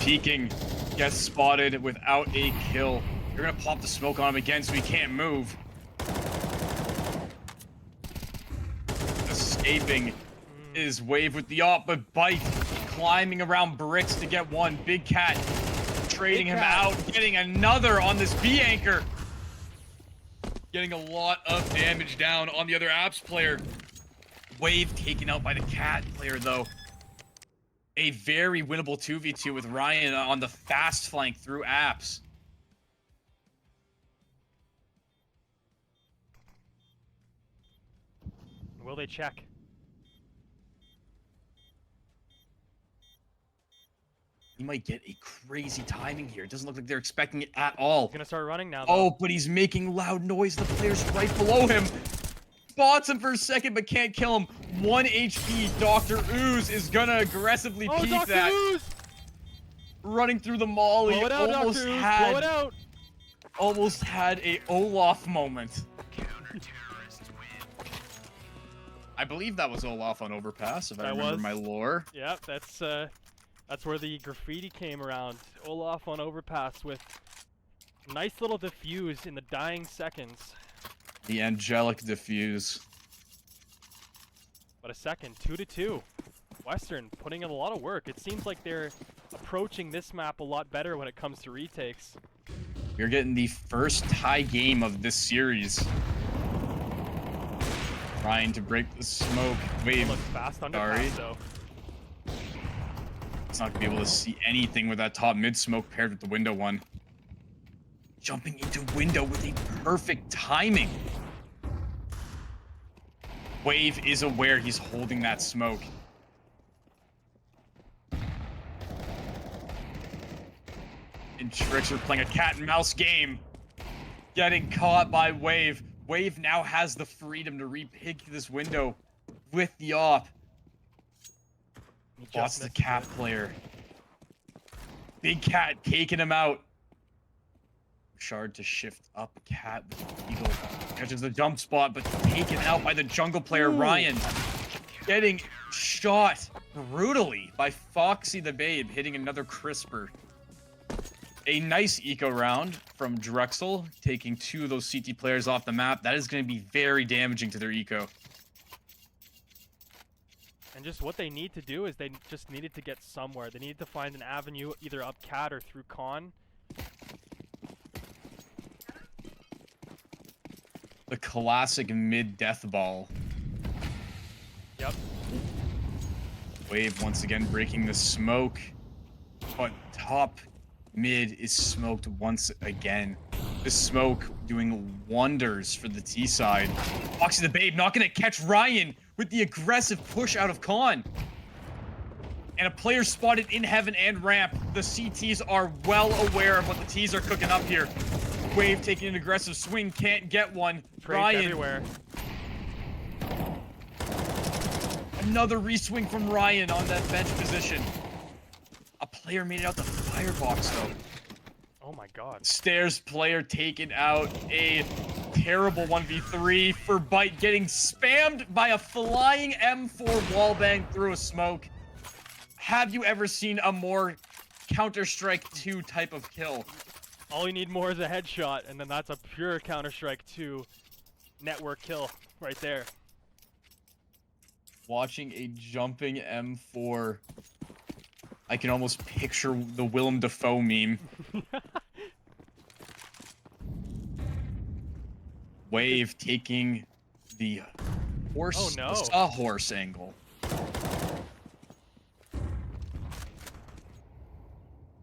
Peeking, gets spotted without a kill. You're gonna pop the smoke on him again so he can't move. Escaping is Wave with the op, but Bite climbing around bricks to get one. Big Cat trading him out, getting another on this B anchor. Getting a lot of damage down on the other Apps player. Wave taken out by the Cat player, though. A very winnable 2v2 with Ryan on the fast flank through Apps. Will they check? He might get a crazy timing here. It doesn't look like they're expecting it at all. He's gonna start running now, though. Oh, but he's making loud noise. The player's right below him. Spots him for a second, but can't kill him. 1 HP. Dr. Ooze is gonna aggressively peek Dr. that. Ooze! Running through the molly. Blow it out, Almost Dr. Ooze. had, Blow it out. almost had a Olaf moment. I believe that was Olaf on Overpass, if I remember my lore. Yep, that's where the graffiti came around. Olaf on Overpass with nice little diffuse in the dying seconds. The angelic diffuse. But a second, 2-2. Western putting in a lot of work. It seems like they're approaching this map a lot better when it comes to retakes. We're getting the first tie game of this series. Trying to break the smoke. Wave. Looks fast underpass, though. It's not gonna be able to see anything with that top mid smoke paired with the window one. Jumping into window with a perfect timing. Wave is aware he's holding that smoke. And Drexel playing a cat and mouse game. Getting caught by Wave. Wave now has the freedom to re-pick this window with the op. Lost the Cat player. Big Cat taking him out. Shard to shift up. Cat with the eagle. Catches the jump spot, but taken out by the jungle player. Ooh. Ryan getting shot brutally by Foxy the Babe, hitting another crisper. A nice eco round from Drexel, taking 2 of those CT players off the map. That is going to be very damaging to their eco. And just what they need to do is they just needed to get somewhere. They needed to find an avenue either up Cat or through Con. The classic mid-death ball. Yep. Wave once again breaking the smoke. But top mid is smoked once again. The smoke doing wonders for the T side. Foxy the Babe not gonna catch Ryan with the aggressive push out of Con. And a player spotted in heaven and ramp. The CTs are well aware of what the Ts are cooking up here. Wave taking an aggressive swing, can't get one. Trades Ryan. everywhere. Another reswing from Ryan on that bench position. player made it out the firebox, though. Oh my god. Stairs player taking out a terrible 1v3 for Bite, getting spammed by a flying M4 wallbang through a smoke. Have you ever seen a more Counter-Strike 2 type of kill? All you need more is a headshot, and then that's a pure Counter-Strike 2 network kill right there. Watching a jumping M4, I can almost picture the Willem Dafoe meme. Wave taking the horse, Oh, no. the sawhorse angle.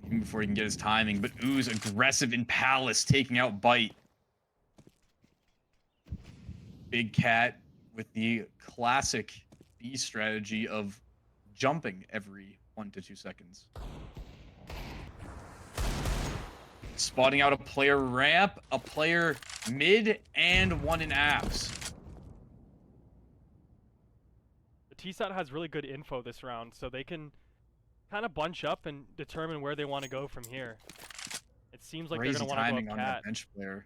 Even before he can get his timing, but Ooze aggressive in Palace, taking out Bite. Big Cat with the classic B strategy of jumping every 1 to 2 seconds. Spotting out a player ramp, a player mid, and one in apps. The TSAT has really good info this round, so they can kind of bunch up and determine where they want to go from here. It seems like Crazy they're going to want to timing go up on that cat. bench player.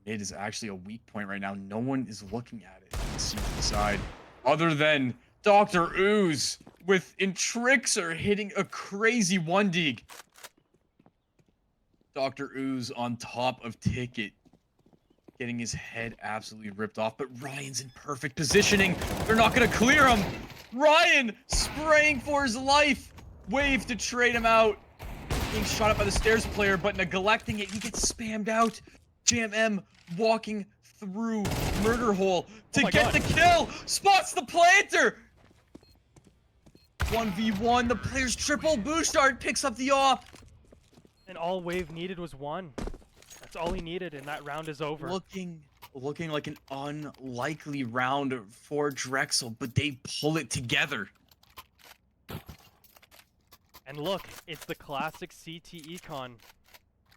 Mid is actually a weak point right now. No one is looking at it. See the side, other than Dr. Ooze with Intrixer hitting a crazy 1-dig. Dr. Ooze on top of Ticket, getting his head absolutely ripped off, but Ryan's in perfect positioning. They're not going to clear him. Ryan spraying for his life. Wave to trade him out. Being shot up by the stairs player, but neglecting it, he gets spammed out. Jam M walking through murder hole to get the kill. Spots the planter. 1v1, the player's triple. Bouchard picks up the op. And all Wave needed was one. That's all he needed, and that round is over. Looking like an unlikely round for Drexel, but they pull it together. And look, it's the classic CT Econ.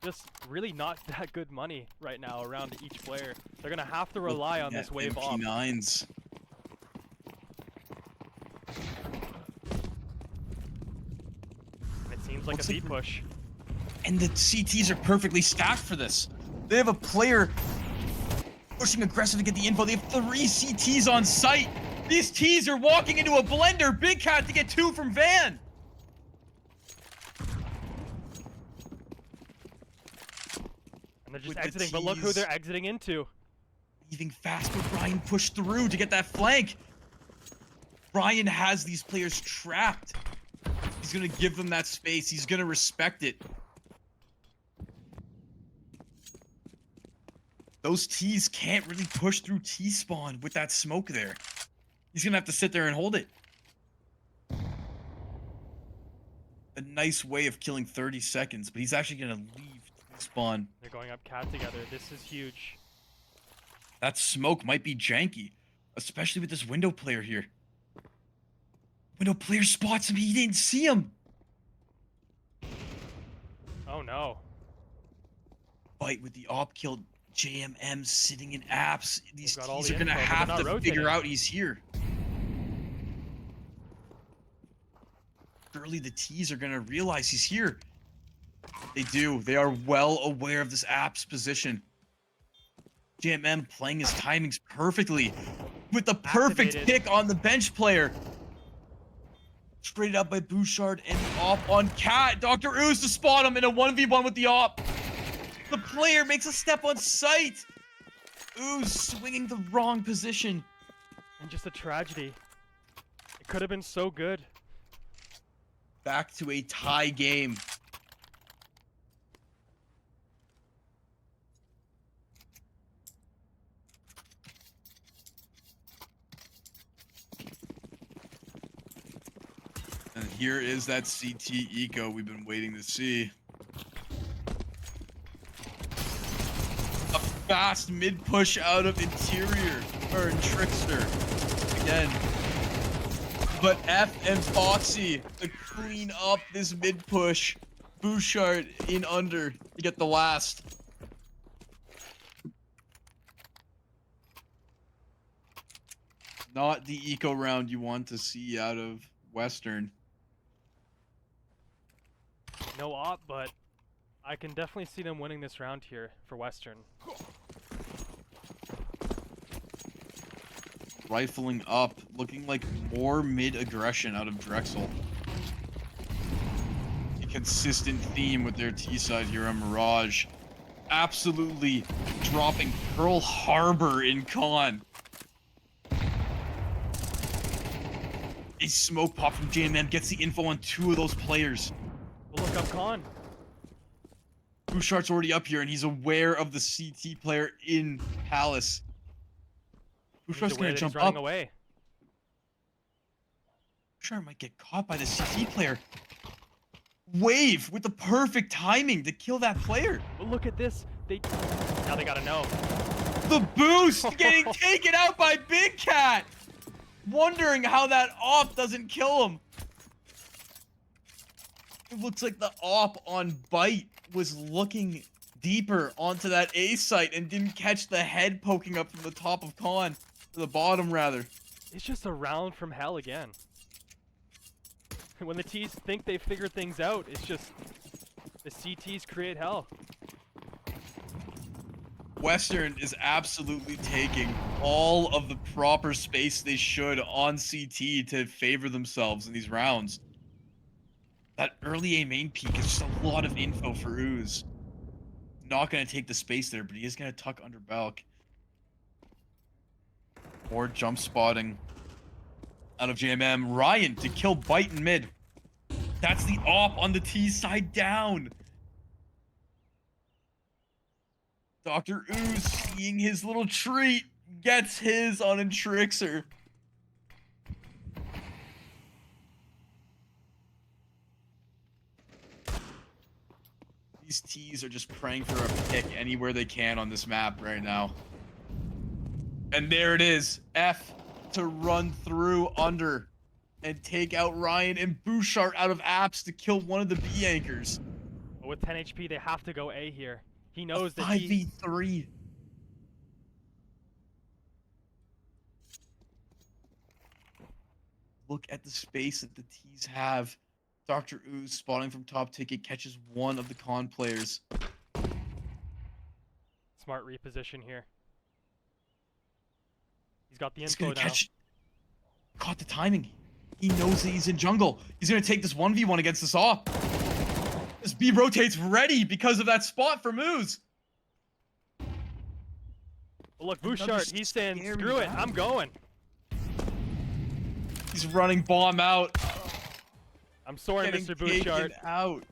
Just really not that good money right now around each player. They're gonna have to rely on this Wave op. MP9s. It seems like a B push. And the CTs are perfectly stacked for this. They have a player pushing aggressive to get the info. They have 3 CTs on site. These Ts are walking into a blender. Big Cat to get 2 from Van. And they're just exiting, but look who they're exiting into. Leaving fast, but Ryan pushed through to get that flank. Ryan has these players trapped. He's gonna give them that space. He's gonna respect it. Those Ts can't really push through T-spawn with that smoke there. He's gonna have to sit there and hold it. A nice way of killing 30 seconds, but he's actually gonna leave T-spawn. They're going up cat together. This is huge. That smoke might be janky, especially with this window player here. Window player spots him, he didn't see him. Oh no. Bite with the op kill. JMM sitting in apps. These got all Ts the are gonna info, but have they're to not figure rotating. out he's here. Surely the Ts are gonna realize he's here. They do. They are well aware of this app's position. JMM playing his timings perfectly with the perfect Activated. pick on the bench player. Traded up by Bouchard and the op on Cat. Dr. Ooze to spot him in a 1v1 with the op. The player makes a step on sight. Ooze swinging the wrong position. And just a tragedy. It could have been so good. Back to a tie game. And here is that CT eco we've been waiting to see. A fast mid push out of interior or Trickster again. But F and Foxy to clean up this mid push. Bouchard in under to get the last. Not the eco round you want to see out of Western. No op, but I can definitely see them winning this round here for Western. Rifling up, looking like more mid-aggression out of Drexel. A consistent theme with their T-side here on Mirage. Absolutely dropping Pearl Harbor in Con. A smoke pop from JMM gets the info on 2 of those players. We'll look up Con. Bouchard's already up here, and he's aware of the CT player in Palace. Bouchard's gonna jump up. Away. Bouchard might get caught by the CT player. Wave with the perfect timing to kill that player. But look at this. Now they gotta know. The boost getting taken out by Big Cat. Wondering how that op doesn't kill him. It looks like the op on Bite was looking deeper onto that A site and didn't catch the head poking up from the top of Con. To the bottom, rather. It's just a round from hell again. When the T's think they figured things out, it's just the CTs create hell. Western is absolutely taking all of the proper space they should on CT to favor themselves in these rounds. That early A main peek is just a lot of info for Ooze. Not going to take the space there, but he is going to tuck under Balk. More jump spotting out of JMM. Ryan to kill Bite in mid. That's the op on the T side down. Dr. Ooze seeing his little treat, gets his on Entrixer. These T's are just praying for a pick anywhere they can on this map right now. And there it is. F to run through under and take out Ryan and Bouchard out of apps to kill one of the B anchors. With 10 HP, they have to go A here. He knows that 5v3. Look at the space that the T's have. Dr. Ooze spotting from top ticket catches one of the Con players. Smart reposition here. He's got the He's info gonna now. Caught the timing. He knows that he's in jungle. He's gonna take this 1v1 against this op. This B rotates ready because of that spot from Ooze. Well, look, Bouchard, he's saying, screw it, I'm going. He's running bomb out. I'm sorry, Mr. Bouchard. Out.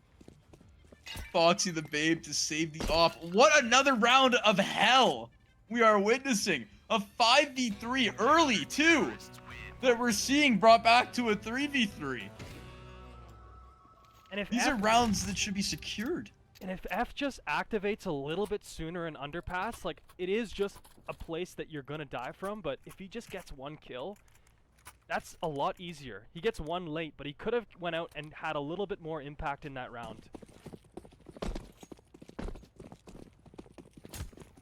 Foxy the Babe to save the op. What another round of hell we are witnessing. A 5v3 early, too, that we're seeing brought back to a 3v3. And if These are rounds that should be secured. And if F just activates a little bit sooner in underpass, like, it is just a place that you're gonna die from, but if he just gets one kill, that's a lot easier. He gets one late, but he could have went out and had a little bit more impact in that round.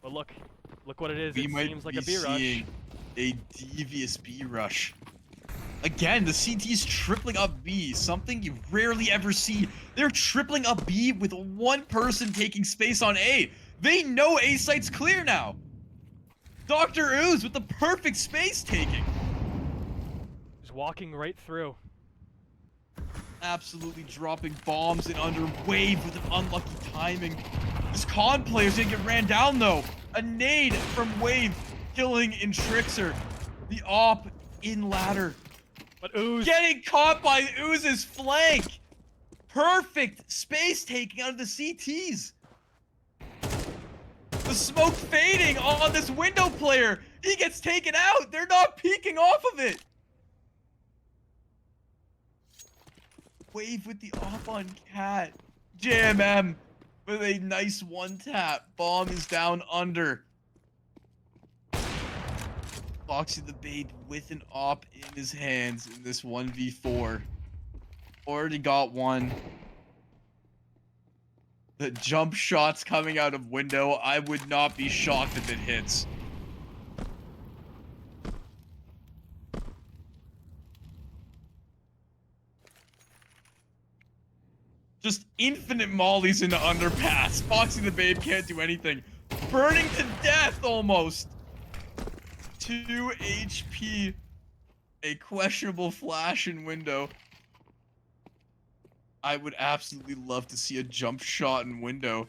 But look what it is. It seems like a B rush. Seeing a devious B rush. Again, the CT's tripling up B, something you rarely ever see. They're tripling up B with one person taking space on A. They know A site's clear now. Dr. Ooze with the perfect space taking. Just walking right through. Absolutely dropping bombs in under Wave with an unlucky timing. This Con player's gonna get ran down though. A nade from Wave killing Entrixer. The op in ladder. But Ooze getting caught by Ooze's flank. Perfect space taking out of the CTs. The smoke fading on this window player. He gets taken out. They're not peeking off of it. Wave with the off on Cat. JMM with a nice one tap. Bomb is down under. Foxy the Babe with an op in his hands in this 1v4. Already got one. The jump shots coming out of window, I would not be shocked if it hits. Just infinite mollies into underpass. Foxy the Babe can't do anything. Burning to death almost. 2 HP. A questionable flash in window. I would absolutely love to see a jump shot in window.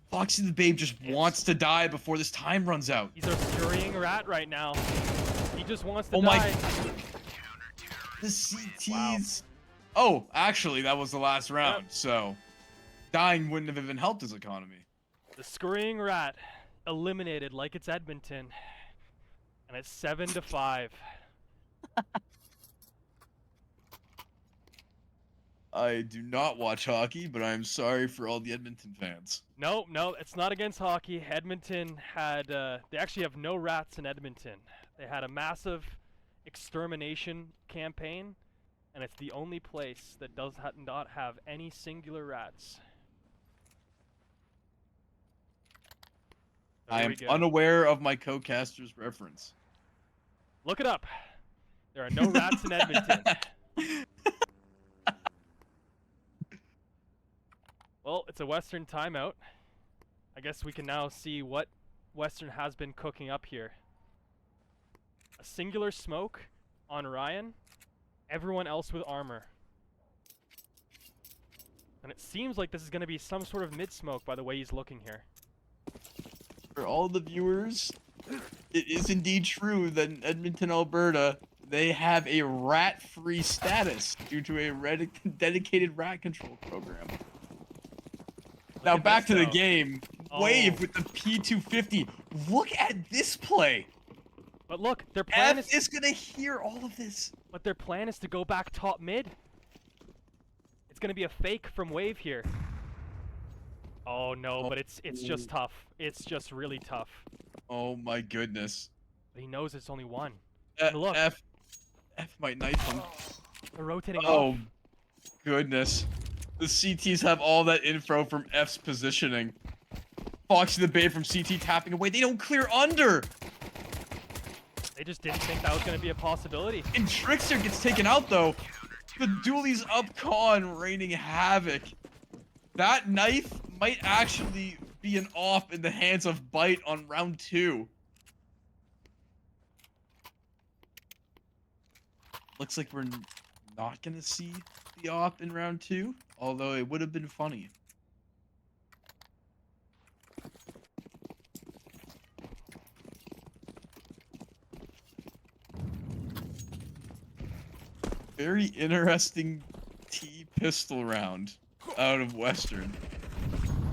Foxy the Babe just wants to die before this time runs out. He's a scurrying rat right now. He just wants to Oh die. my. The CTs. Wow. Oh, actually, that was the last round, so dying wouldn't have even helped his economy. The scurrying rat eliminated like it's Edmonton. And it's 7-5. I do not watch hockey, but I'm sorry for all the Edmonton fans. No, it's not against hockey. Edmonton had, they actually have no rats in Edmonton. They had a massive extermination campaign, and it's the only place that does not have any singular rats. I am unaware of my co-caster's reference. Look it up. There are no rats in Edmonton. Well, it's a Western timeout. I guess we can now see what Western has been cooking up here. A singular smoke on Ryan, everyone else with armor. And it seems like this is going to be some sort of mid-smoke by the way he's looking here. For all the viewers, it is indeed true that in Edmonton, Alberta, they have a rat-free status due to a dedicated rat control program. Now back to the game. Wave with the P250. Look at this play. But look, their plan is gonna hear all of this. But their plan is to go back top mid. It's gonna be a fake from Wave here. Oh no, but it's just tough. It's just really tough. Oh my goodness. But he knows it's only one. Look. F might knife him. They're rotating off. Oh goodness. The CTs have all that info from F's positioning. Foxy the Babe from CT tapping away. They don't clear under. They just didn't think that was going to be a possibility. And Drexel gets taken out though. The dualies up con raining havoc. That knife might actually be an off in the hands of Bite on round 2. Looks like we're not going to see the off in round 2, although it would have been funny. Very interesting T-pistol round out of Western.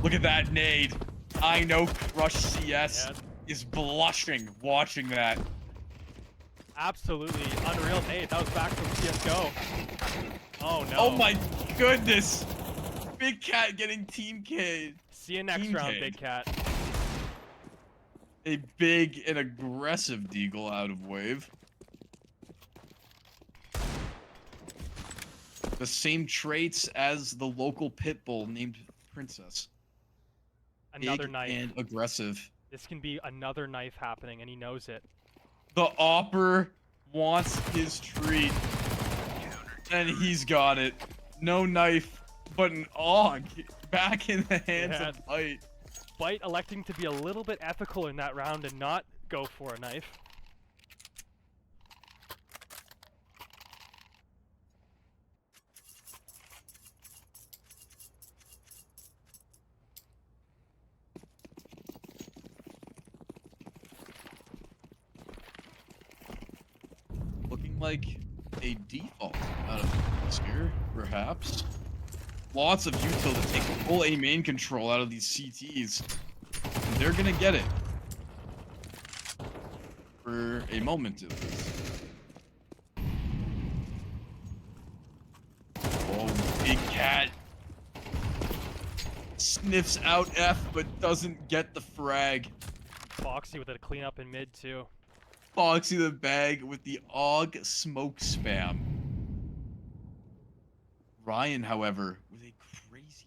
Look at that nade. I know Crush CS is blushing watching that. Absolutely unreal nade. That was back from CSGO. Oh no. Oh my goodness. Big Cat getting team K'd. See you next round, Big Cat. A big and aggressive deagle out of Wave. The same traits as the local pit bull named Princess. Another big knife. And aggressive. This can be another knife happening, and he knows it. The Opper wants his treat. And he's got it. No knife, but an AUG back in the hands of Bite. Bite electing to be a little bit ethical in that round and not go for a knife. Looking like a default out of this here, perhaps. Lots of util to take full A main control out of these CTs. And they're gonna get it. For a moment at least. Oh, Big Cat. Sniffs out F, but doesn't get the frag. Foxy with a cleanup in mid, too. Foxy the Bag with the AUG smoke spam. Ryan, however, with a crazy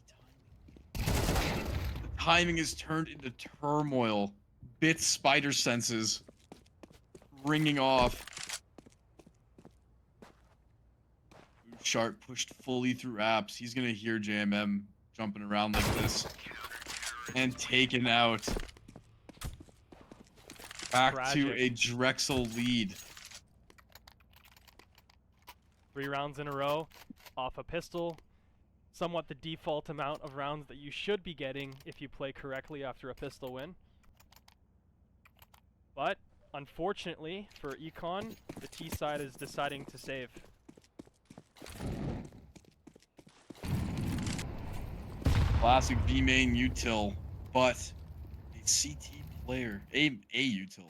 timing. The timing is turned into turmoil. Bits spider senses. Ringing off. Sharp pushed fully through apps. He's going to hear JMM jumping around like this. And taken out. Back to Tragic. a Drexel lead. 3 rounds in a row off a pistol. Somewhat the default amount of rounds that you should be getting if you play correctly after a pistol win. But, unfortunately for Econ, the T side is deciding to save. Classic B main util, but a CT player, a util.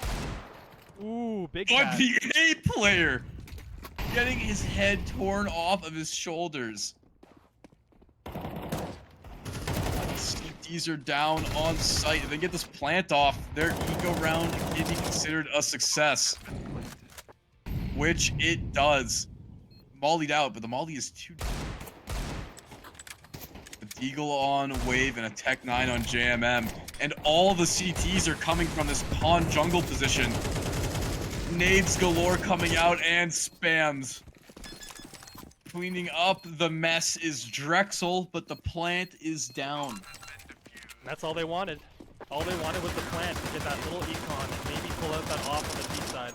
Ooh, big But cat. the A player getting his head torn off of his shoulders. CTs are down on site. If they get this plant off, their eco round can be considered a success. Which it does. Mollied out, but the molly is too. A Deagle on Wave and a Tech 9 on JMM. And all the CTs are coming from this pawn jungle position. Nades galore coming out and spams. Cleaning up the mess is Drexel, but the plant is down. And that's all they wanted. All they wanted was the plant to get that little Econ and maybe pull out that off on the T side.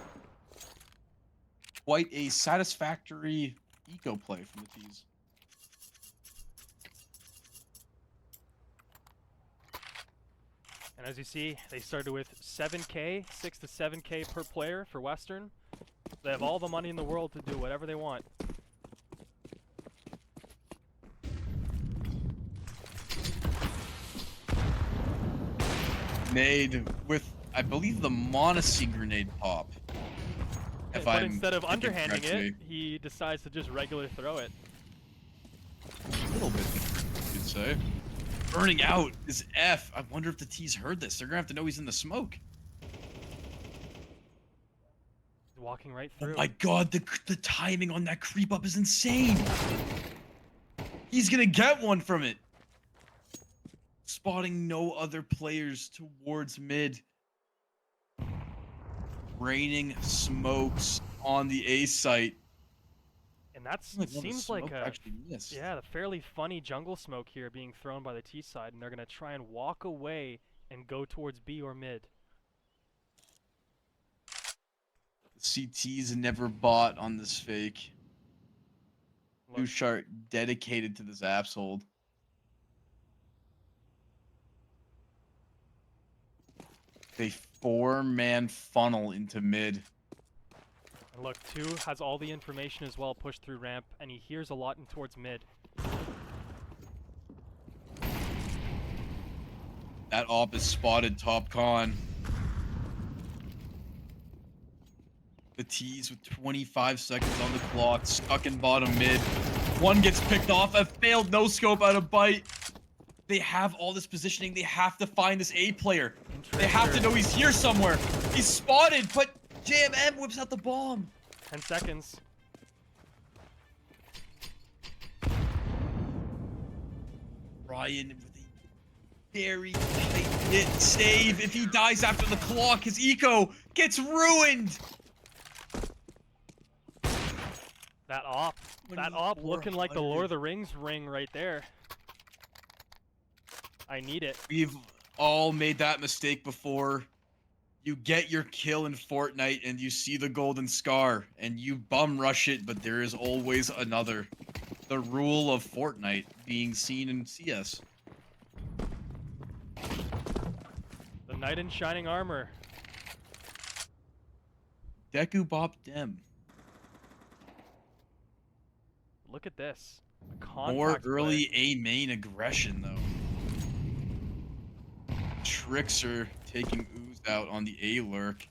Quite a satisfactory eco play from the T's. And as you see, they started with 7K, 6 to 7K per player for Western. They have all the money in the world to do whatever they want. Nade with, I believe, the Monacy grenade pop. But instead of thinking underhanding correctly. it, he decides to just regular throw it. A little bit different, you could say. Burning out is F. I wonder if the T's heard this. They're gonna have to know he's in the smoke. He's walking right Oh through. my god, the timing on that creep up is insane. He's gonna get one from it. Spotting no other players towards mid. Raining smokes on the A site. And that's Like one of the seems like smoke a actually missed. yeah, a fairly funny jungle smoke here being thrown by the T side, and they're gonna try and walk away and go towards B or mid. The CT's never bought on this fake. Look, Dushart dedicated to this apps hold. A 4-man funnel into mid. and look, 2 has all the information as well pushed through ramp, and he hears a lot in towards mid. That op is spotted top con. The T's with 25 seconds on the clock, stuck in bottom mid. One gets picked off, a failed no scope out of bite. They have all this positioning, they have to find this A player. They have to know he's here somewhere. He's spotted, but JMM whips out the bomb. 10 seconds. Ryan with a very tight hit save. If he dies after the clock, his eco gets ruined. That op looking like the 2400. Lord of the Rings ring right there. I need it. We've all made that mistake before. You get your kill in Fortnite and you see the golden scar and you bum rush it, but there is always another. The rule of Fortnite being seen in CS. The knight in shining armor. Deku Bop Dem. Look at this. A More contact early play. A main aggression though. Trickster taking Ooze out on the A lurk.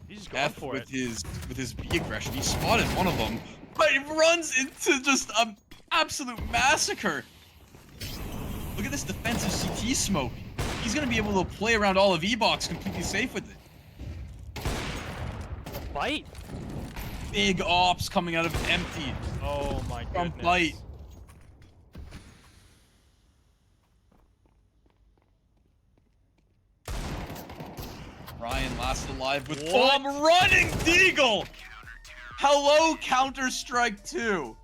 He's just going F for with it. his B aggression. He spotted one of them, but it runs into just an absolute massacre. Look at this defensive CT smoke. He's gonna be able to play around all of E-Box completely safe with it. Bite. Big ops coming out of empty Oh my from goodness. Bite. Ryan last alive with What? bomb running Deagle. Hello, Counter-Strike 2.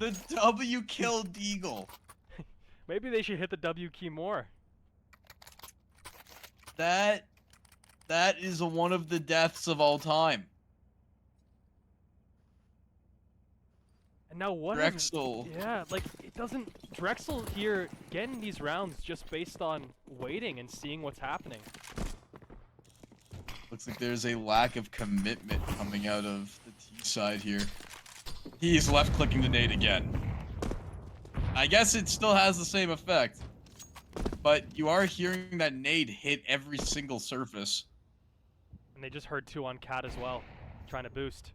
The W killed Deagle. Maybe they should hit the W key more. That is one of the deaths of all time. And now what Drexel. yeah, like, it doesn't... Drexel here getting these rounds just based on waiting and seeing what's happening. Looks like there's a lack of commitment coming out of the T side here. He's left clicking the nade again. I guess it still has the same effect. But you are hearing that nade hit every single surface. And they just heard 2 on Cat as well, trying to boost.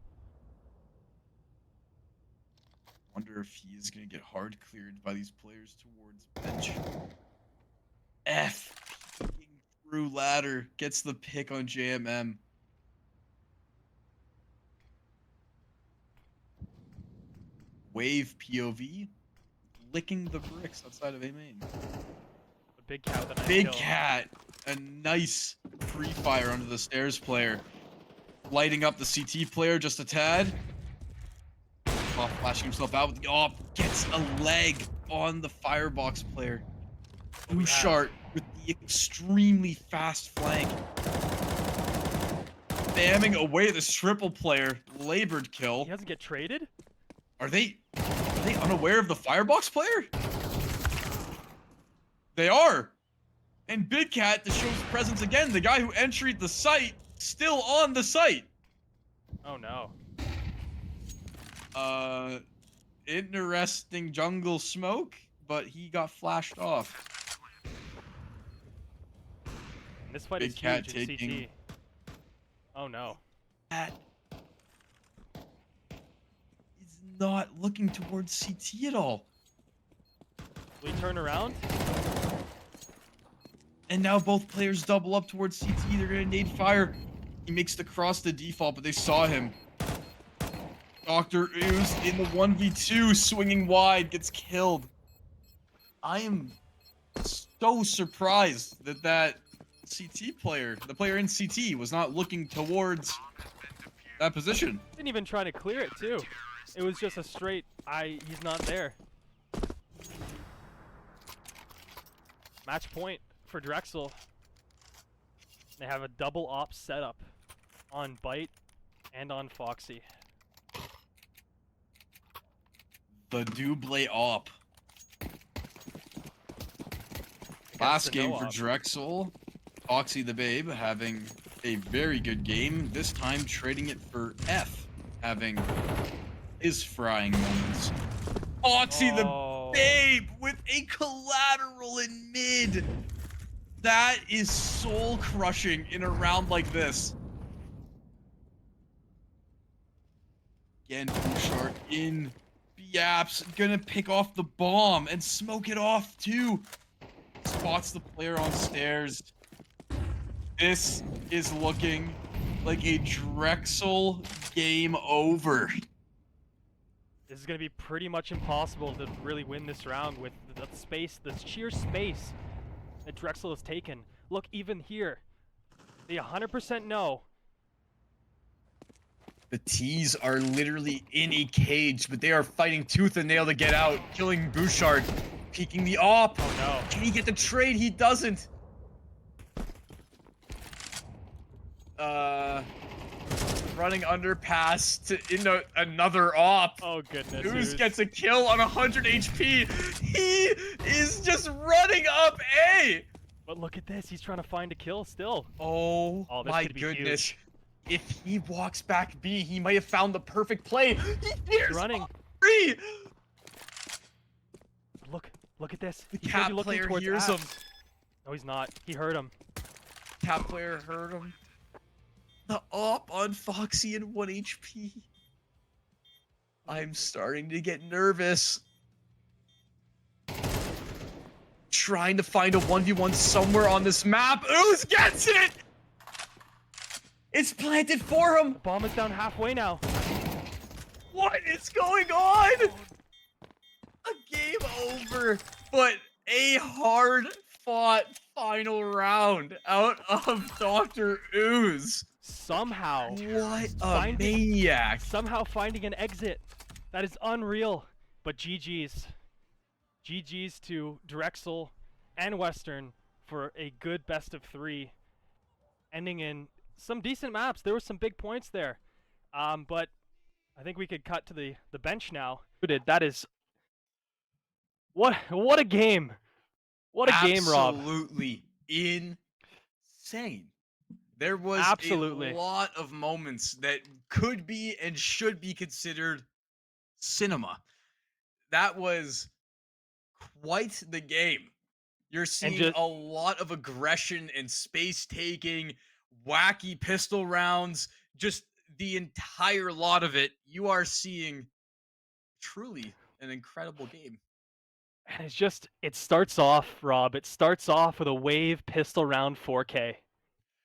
Wonder if he is going to get hard cleared by these players towards bench. F peeking through ladder gets the pick on JMM. Wave POV licking the bricks outside of A main. The Big Cat with a nice Big kill. Cat, a nice free fire under the stairs player, lighting up the CT player just a tad. Oh, flashing himself out with the op, gets a leg on the firebox player. Bouchard with the extremely fast flank. Spamming away this triple player, labored kill. He doesn't get traded? Are they unaware of the firebox player? They are. And Big Cat to show his presence again. The guy who entered the site, still on the site. Oh no. Interesting jungle smoke, but he got flashed off. And this fight Big is Cat huge in taking- CT. Oh no. Cat is not looking towards CT at all. Will he turn around? And now both players double up towards CT. They're gonna nade fire. He makes the cross to default, but they saw him. Dr. Ooze in the 1v2, swinging wide, gets killed. I am so surprised that that CT player, the player in CT, was not looking towards that position. Didn't even try to clear it too. It was just a straight, he's not there. Match point for Drexel. They have a double op setup on Bite and on Foxy. The double op. Last the game no for op. Drexel. Foxy the Babe having a very good game. This time trading it for F, having his frying moments. Foxy the Babe with a collateral in mid. That is soul crushing in a round like this. Again, Bouchard in. Biap's gonna pick off the bomb and smoke it off too. Spots the player on stairs. This is looking like a Drexel game over. This is going to be pretty much impossible to really win this round with the space, the sheer space that Drexel has taken. Look, even here, they 100% know. The T's are literally in a cage, but they are fighting tooth and nail to get out, killing Bouchard, peeking the op. Oh no. Can he get the trade? He doesn't. Running underpass to into another op. Oh goodness. Ooze gets a kill on 100 HP. He is just running up A. But look at this, he's trying to find a kill still. Oh, This my could be goodness. huge. If he walks back B, he might have found the perfect play. He hears running. Free. Look at this. The He's gonna cat be looking player towards hears him. apps. No, he's not. He heard him. Cat player heard him. The op on Foxy and 1 HP. I'm starting to get nervous. Trying to find a 1v1 somewhere on this map. Ooze gets it! It's planted for him! The bomb is down halfway now. What is going on? A game over, but a hard-fought final round out of Dr. Ooze. Somehow. What a maniac. Somehow finding an exit. That is unreal. But GG's to Drexel and Western for a good best of 3, ending in some decent maps. There were some big points there, but I think we could cut to the bench now. That is what a game! What a game, Rob! Absolutely insane. There was a Absolutely. lot of moments that could be and should be considered cinema. That was quite the game. You're And seeing just a lot of aggression and space taking, wacky pistol rounds, just the entire lot of it. You are seeing truly an incredible game. and it starts off, Rob. It starts off with a wave pistol round 4K.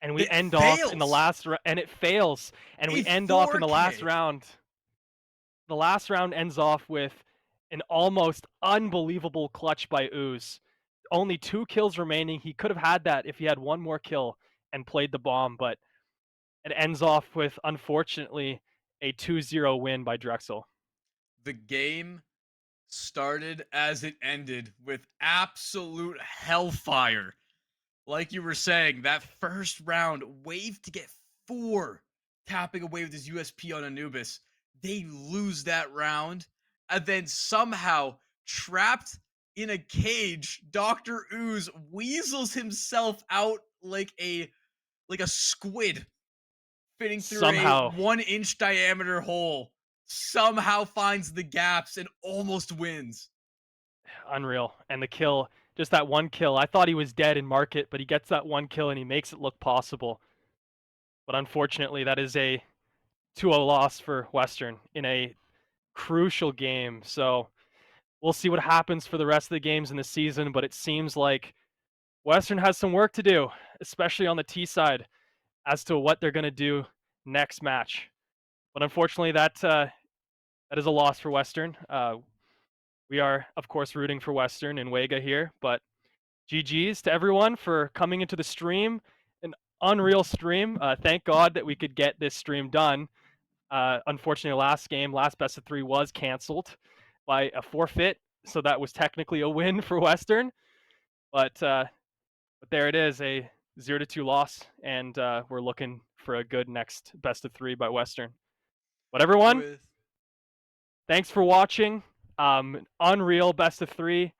And we That end off in the fails last and it fails, and a we end off in the last 4K. round. The last round ends off with an almost unbelievable clutch by Ooze. Only 2 kills remaining. He could have had that if he had one more kill and played the bomb, but it ends off with, unfortunately, a 2-0 win by Drexel. The game started as it ended with absolute hellfire. Like you were saying, that first round, Wave to get 4 tapping away with his USP on Anubis. They lose that round, and then somehow, trapped in a cage, Dr. Ooze weasels himself out like a squid fitting through a Somehow, 1-inch diameter hole. Somehow finds the gaps and almost wins. unreal. And the kill, just that one kill. I thought he was dead in market, but he gets that one kill and he makes it look possible. But unfortunately, that is a 2-0 loss for Western in a crucial game. So we'll see what happens for the rest of the games in the season, but it seems like Western has some work to do, especially on the T side, as to what they're going to do next match. But unfortunately, that is a loss for Western. We are, of course, rooting for Western and Wega here, but GG's to everyone for coming into the stream. An unreal stream. Thank God that we could get this stream done. Unfortunately, last best of 3 was canceled by a forfeit, so that was technically a win for Western. But there it is, a 0-2 loss, and we're looking for a good next best of 3 by Western. But everyone, With thanks for watching. Unreal best of 3.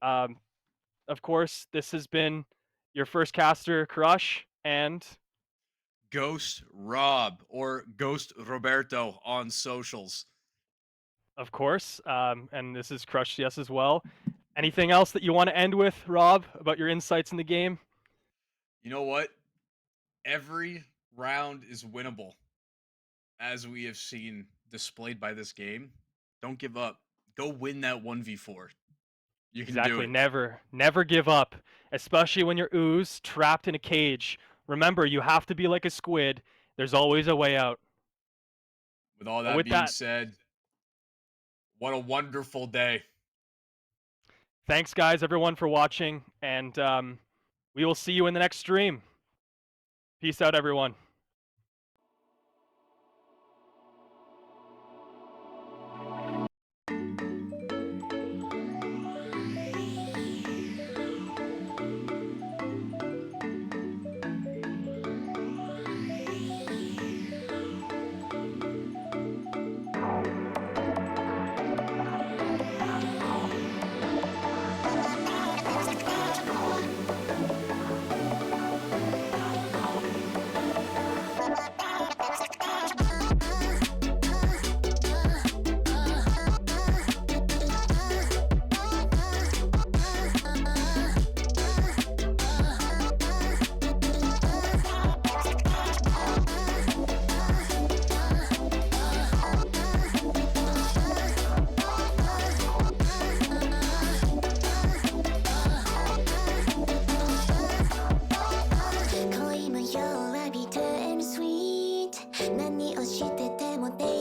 Of course, this has been your first caster, Crush, and Ghost Rob or Ghost Roberto on socials. of course, and this is Crush CS as well. Anything else that you want to end with, Rob, about your insights in the game? You know what? Every round is winnable, as we have seen displayed by this game. Don't give up. Go win that 1v4. You can do Exactly. it. Never give up, especially when you're Ooze trapped in a cage. Remember, you have to be like a squid. There's always a way out. With all But that with being that, said, what a wonderful day. thanks, guys, everyone, for watching, and we will see you in the next stream. Peace out, everyone.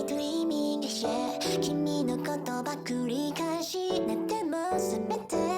Dreaming 君のことば繰り返し寝ても覚めて